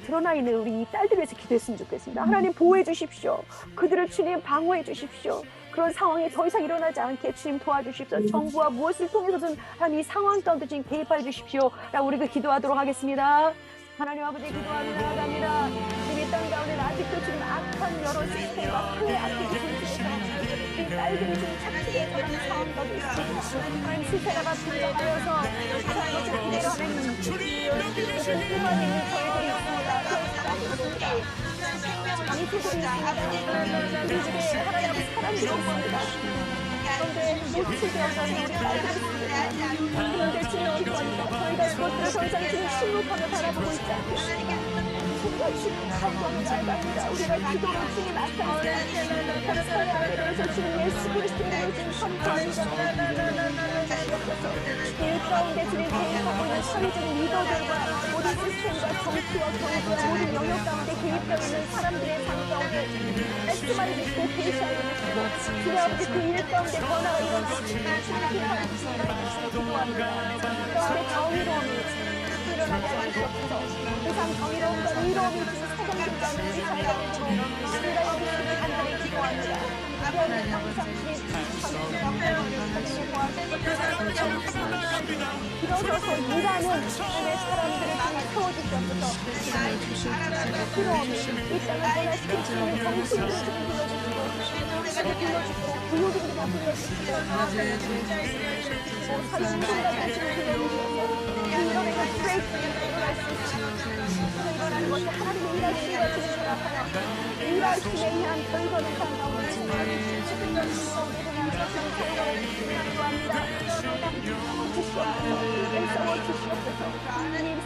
드러나 있는 우리 이 딸들을 위해서 기도했으면 좋겠습니다. 하나님 보호해 주십시오. 그들을 주님 방어해 주십시오. 그런 상황이 더 이상 일어나지 않게 주님 도와주십시오. 정부와 무엇을 통해서든 하나님 이 상황 가운데 주님 개입해 주십시오. 라고 우리가 기도하도록 하겠습니다. 하나님 아버지 기도하며 나아갑니다. 주님 이 땅 가운데 아직도 주님 악한 여러 시스템과 사회 악기를 중심해서 이 딸들이 지금 착취에 들어가는 상황 가운데 있습니다. 하나님 시세라가 등장하여서 이상한 것을 그대로 하는 공부만 있는 저희들이 있습니다. 그렇습니다. 장수들이 있습니다. 우리 집에 하나님 사람들이 있습니다. 그런데 노출되어서 우리 딸들이 있습니다. 그런데 주님 어떠합니까? 저희가 그것들을 더 이상 주님 침묵하며 바라보고 있지 않고 정말 주님 감동을 나갑니다. 우리가 기도로 주님 나타나는 감사의 아래에서 주님 예수 그리스도를 주님 감사합니다. 일 가운데 주님 개입하고 있는 사회적인 리더들과 모든 시스템과 정치와 경제와 모든 영역 가운데 개입되어 있는 사람들의 삶 가운데 말씀하여 주시고 계시하여 주시고 주님 아버지 그 일 가운데 변화가 일어나시고 기도합니다. 그 가운데 정의로움이 일어나게 하시옵소서. 세상 정의로움과 의로움이 주님 사정된다는 우리 자녀들로 우리가 여기서 간절히 기도합니다. 하나님 항상 일어서서 일하는 하나님의 사람들을 세워주시옵소서. 부러움이 이 땅을 변화시킬 주님의 정신을 주님 불러주시고 부요들이가 불러주시고 사명운동가 당신을 불러주시고 이러내가 브레이크가 일어날 수 있습니다. 일어나는 것이 하나님의 일하는 일을 주님 생각하여 일하심에 의한 결과를 상가오는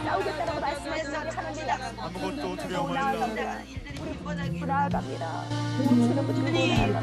싸우겠다라고 말씀하시는 하나님 아무것도 두려움하지 말라. 나아갑니다.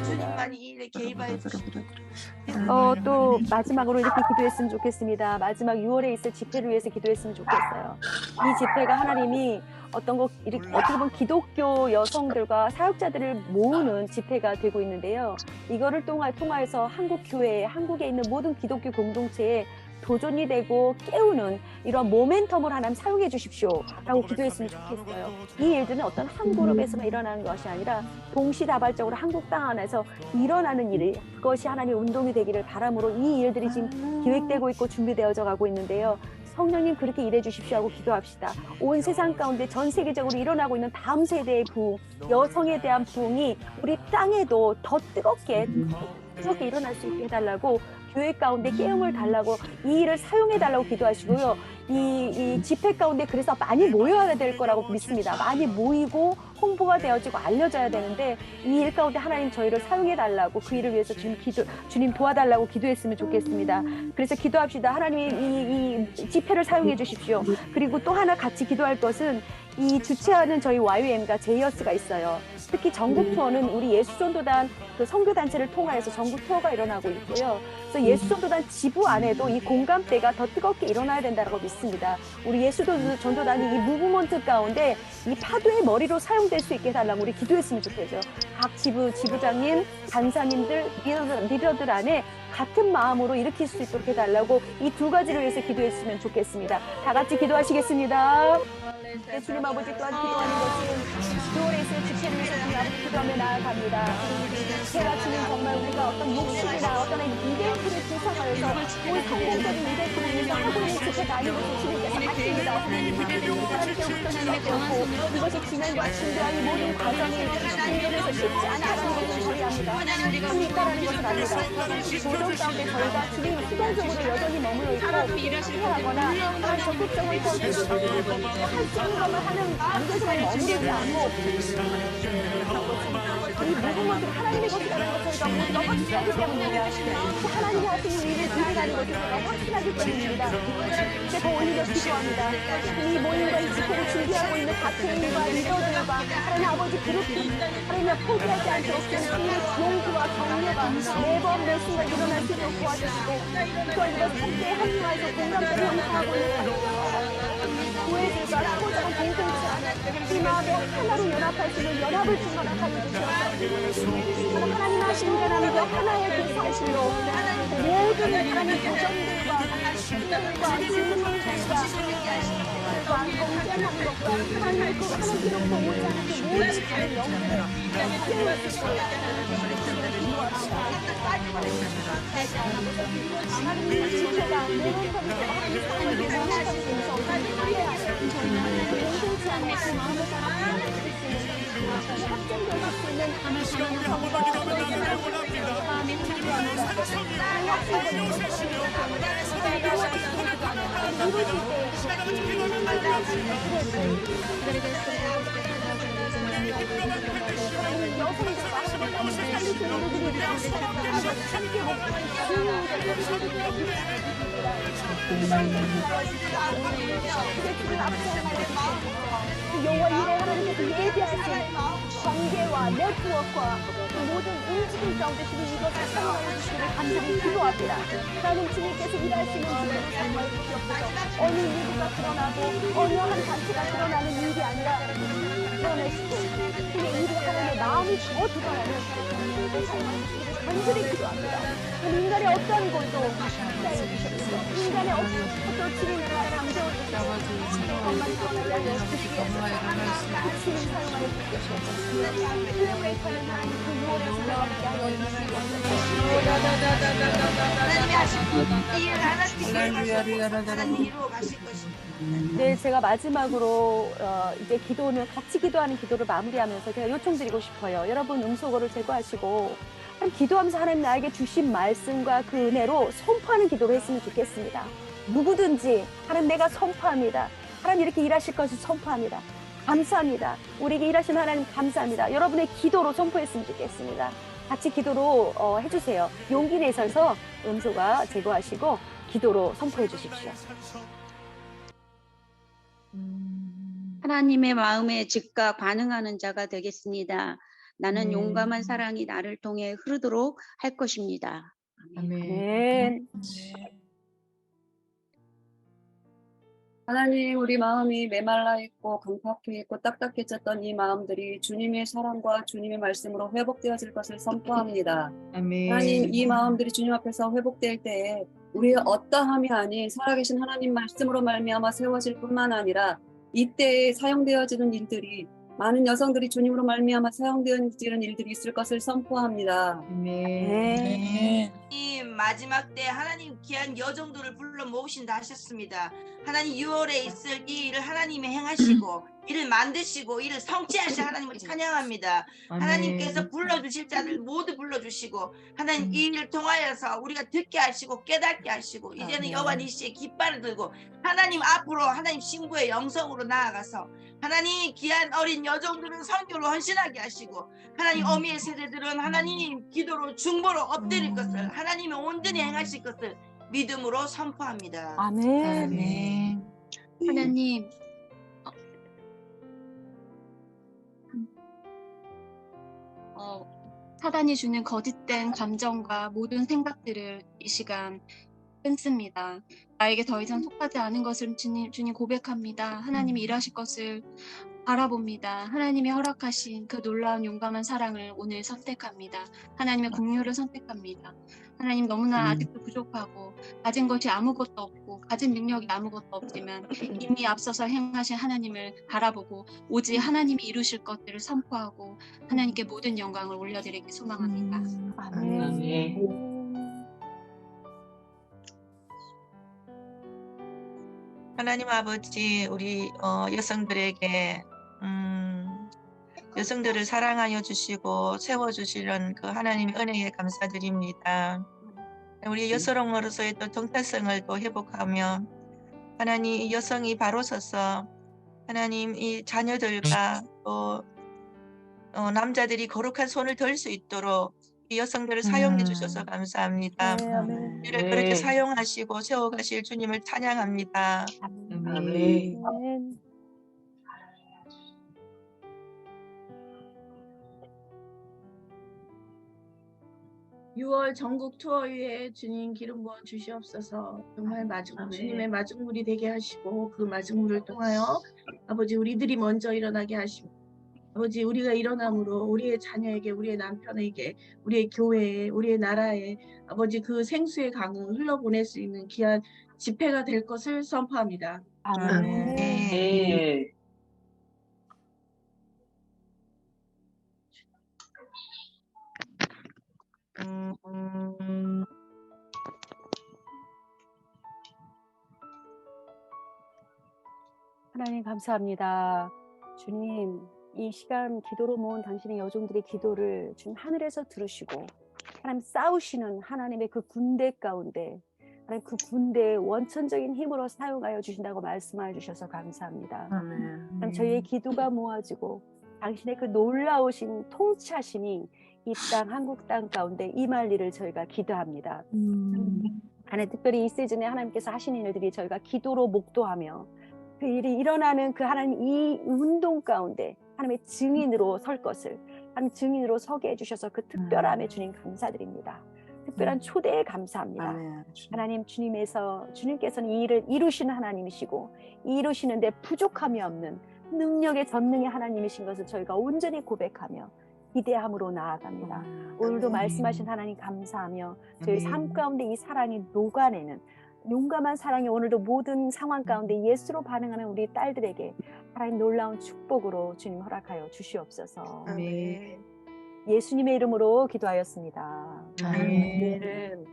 주님만이 이 일에 개입하여 주시옵소서. 또 마지막으로 이렇게 기도했으면 좋겠습니다. 마지막 6월에 있을 집회를 위해서 기도했으면 좋겠어요. 이 집회가 하나님이 어떤 거 이렇게 어떻게 보면 기독교 여성들과 사역자들을 모으는 집회가 되고 있는데요. 이거를 통하여서 한국 교회, 한국에 있는 모든 기독교 공동체에 도전이 되고 깨우는 이런 모멘텀을 하나님 사용해 주십시오 라고 기도했으면 좋겠어요. 이 일들은 어떤 한 그룹에서만 일어나는 것이 아니라 동시다발적으로 한국 땅 안에서 일어나는 일이 그것이 하나님의 운동이 되기를 바람으로 이 일들이 지금 기획되고 있고 준비되어져 가고 있는데요. 성령님 그렇게 일해 주십시오 하고 기도합시다. 온 세상 가운데 전 세계적으로 일어나고 있는 다음 세대의 부흥, 여성에 대한 부흥이 우리 땅에도 더 뜨겁게 일어날 수 있게 해달라고 교회 가운데 깨움을 달라고 이 일을 사용해 달라고 기도하시고요. 이 집회 가운데 그래서 많이 모여야 될 거라고 믿습니다. 많이 모이고 홍보가 되어지고 알려져야 되는데 이 일 가운데 하나님 저희를 사용해 달라고 그 일을 위해서 주님 도와달라고 기도했으면 좋겠습니다. 그래서 기도합시다. 하나님이 이 집회를 사용해 주십시오. 그리고 또 하나 같이 기도할 것은 이 주최하는 저희 YWM과 제이어스가 있어요. 특히 전국 투어는 우리 예수전도단 그 선교단체를 통하여서 전국 투어가 일어나고 있고요. 그래서 예수전도단 지부 안에도 이 공감대가 더 뜨겁게 일어나야 된다고 믿습니다. 우리 예수전도단이 이 무브먼트 가운데 이 파도의 머리로 사용될 수 있게 해달라고 우리 기도했으면 좋겠어요. 각 지부장님, 간사님들, 리더들 안에 같은 마음으로 일으킬 수 있도록 해달라고 이 두 가지를 위해서 기도했으면 좋겠습니다. 다 같이 기도하시겠습니다. 네, 주님 아버지 또한 기도하는 것은 6월에 있을 집회를 위해서 주님 아버지 기도하며 나아갑니다. 제가 주님 정말 우리가 어떤 욕심이나 어떤 이벤트를 구성하여서 온 성공적인 이벤트를 위해서 하고 있는 집회가 아닌 것을 주님께서 아십니다. 하나님께로부터 시작되었고 이것이 진행과 준비한 이 모든 과정이 주님께서 쉽지 않다는 것을 저희합니다. 함이 있다는 것을 압니다. 모든 가운데 저희가 주님 수동적으로 여전히 머물러 있고 피하거나 적극적으로 할 수 있는 것만 하는 관계에서만 머무르지 않고 이 모든 것들이 하나님의 것이라는 것을 저희가 모두가 확신하기 때문입니다. 하나님이 하시는 일을 진행하는 것을 저희가 확신하기 때문입니다. 이제 더 올리려 기도합니다. 기도합니다. 이 모임과 이 집회를 준비하고 있는 박회인과 리더들과 하나님 아버지 그룹들 하나님 포기하지 않도록 주님의 용기와 격려가 매번 매 순간 일어날 수 있도록 도와주시고 또한 이것을 함께 합류해서 공감대를 형성하고 있는 교회들과 소중한 공동체 안에 이 마음에 하나로 연합할 수 있는 연합을 충만하게 주셔서 하나님 하신 인간함과 하나의 그 사실로 모든 하나님 도전들과 질문들과 경쟁하는 것과 하나님의 그 하나님으로부터 오지 않은 그 모든 다른 영들을 깨울 수 있도록 하나님의 지체가 모노터미로 하나님 사랑을 모노터미에서 공동체 안에 그 마음을 사랑하는 확정될 수 있는 이 시간 우리 한 번만 기도하면 나가길 원합니다. 주님의 성령이 오시시며 사랑의 하나님 시간 같이 기도하면 나갑니다. 여호와 이레 하나님께서 예비하신 관계와 네트워크와 모든 움직임 가운데 주님 이것을 사용하여 주시기를 감사히 기도합니다. 하나님 주님께서 일하시는 주님을 정말 주시옵소서. 어느 일부가 드러나고 어느 한 단체가 드러나는 일이 아니라 드러내시고 그의 일을 하나님의 마음이 더 드러나는 주님을 사용하여 주시기를 간절히 기도합니다. 인간의 어떠한 것도 사용해 주셨으며 인간의 어떤 주님과 감정을 주시고 것만 드러나게 하여 주시기 위해서 그 주님 사용하여 주시옵소서. 그의 하는 하나님 그 유월에서 나와 함께 하여 하나님이 하신 이 하나님 이루어 가실 것입니다. 네, 제가 마지막으로 이제 기도는 같이 기도하는 기도를 마무리하면서 제가 요청드리고 싶어요. 여러분 음소거를 제거하시고 기도하면서 하나님 나에게 주신 말씀과 그 은혜로 선포하는 기도를 했으면 좋겠습니다. 누구든지 하나님 내가 선포합니다. 하나님 이렇게 일하실 것을 선포합니다. 감사합니다. 우리에게 일하신 하나님 감사합니다. 여러분의 기도로 선포했으면 좋겠습니다. 같이 기도로 해주세요. 용기 내셔서 음소거 제거하시고 기도로 선포해 주십시오. 하나님의 마음에 즉각 반응하는 자가 되겠습니다. 나는 용감한 사랑이 나를 통해 흐르도록 할 것입니다. 아멘. 하나님, 우리 마음이 메말라 있고 강팍해 있고 딱딱해졌던 이 마음들이 주님의 사랑과 주님의 말씀으로 회복되어질 것을 선포합니다. 하나님, 이 마음들이 주님 앞에서 회복될 때에 우리의 어떠함이 아닌 살아계신 하나님 말씀으로 말미암아 세워질 뿐만 아니라 이때에 사용되어지는 일들이 많은 여성들이 주님으로 말미암아 사용되어지는 일들이 있을 것을 선포합니다. 이 마지막 때 하나님 귀한 여정들을 불러 모으신다 하셨습니다. 하나님 6월에 있을 이 일을 하나님이 행하시고 이를 만드시고 이를 성취하실 하나님을 찬양합니다. 하나님께서 불러주실 자들 모두 불러주시고 하나님 이 일을 통하여서 우리가 듣게 하시고 깨닫게 하시고 이제는 여호와 니시의 깃발을 들고 하나님 앞으로 하나님 신부의 영성으로 나아가서 하나님 귀한 어린 여종들은 선교로 헌신하게 하시고 하나님 어미의 세대들은 하나님 기도로 중보로 엎드릴 것을 하나님이 온전히 행하실 것을 믿음으로 선포합니다. 아멘. 하나님, 사단이 주는 거짓된 감정과 모든 생각들을 이 시간 끊습니다. 나에게 더 이상 속하지 않은 것을 주님 고백합니다. 하나님이 일하실 것을 바라봅니다. 하나님이 허락하신 그 놀라운 용감한 사랑을 오늘 선택합니다. 하나님의 긍휼을 선택합니다. 하나님 너무나 아직도 부족하고 가진 것이 아무것도 없고 가진 능력이 아무것도 없지만 이미 앞서서 행하신 하나님을 바라보고 오직 하나님이 이루실 것들을 선포하고 하나님께 모든 영광을 올려드리기 소망합니다. 아멘. 하나님 아버지, 우리 여성들에게 여성들을 사랑하여 주시고 세워주시는 그 하나님의 은혜에 감사드립니다. 우리 여성으로서의 또 정체성을 또 회복하며 하나님 이 여성이 바로 서서 하나님 이 자녀들과 또 남자들이 거룩한 손을 들 수 있도록 이 여성들을 사용해 주셔서 감사합니다. 우리를 그렇게 사용하시고 세워가실 주님을 찬양합니다. 아멘. 아멘. 6월 전국 투어 위에 주님 기름 부어 주시옵소서. 정말 주님의 마중물이 되게 하시고 그 마중물을 통하여 아버지 우리들이 먼저 일어나게 하시고 아버지 우리가 일어남으로 우리의 자녀에게 우리의 남편에게 우리의 교회에 우리의 나라에 아버지 그 생수의 강을 흘러보낼 수 있는 귀한 집회가 될 것을 선포합니다. 아멘. 네. 하나님 감사합니다. 주님, 이 시간 기도로 모은 당신의 여종들의 기도를 주님 하늘에서 들으시고 하나님 싸우시는 하나님의 그 군대 가운데 하나님 그 군대의 원천적인 힘으로 사용하여 주신다고 말씀해 주셔서 감사합니다. 하나님 저희의 기도가 모아지고 당신의 그 놀라우신 통치하심이 이 땅 한국 땅 가운데 임할 일을 저희가 기도합니다. 하나님 특별히 이 시즌에 하나님께서 하신 일들이 저희가 기도로 목도하며 그 일이 일어나는 그 하나님 이 운동 가운데 하나님의 증인으로 설 것을 하나님 증인으로 서게 해주셔서 그 특별함에 주님 감사드립니다. 특별한 초대에 감사합니다. 하나님 주님께서는 이 일을 이루시는 하나님이시고 이 이루시는데 부족함이 없는 능력의 전능의 하나님이신 것을 저희가 온전히 고백하며 기대함으로 나아갑니다. 오늘도 말씀하신 하나님 감사하며 저희 삶 가운데 이 사랑이 녹아내는 용감한 사랑이 오늘도 모든 상황 가운데 예수로 반응하는 우리 딸들에게 하나님 놀라운 축복으로 주님 허락하여 주시옵소서. 예수님의 이름으로 기도하였습니다. 아멘.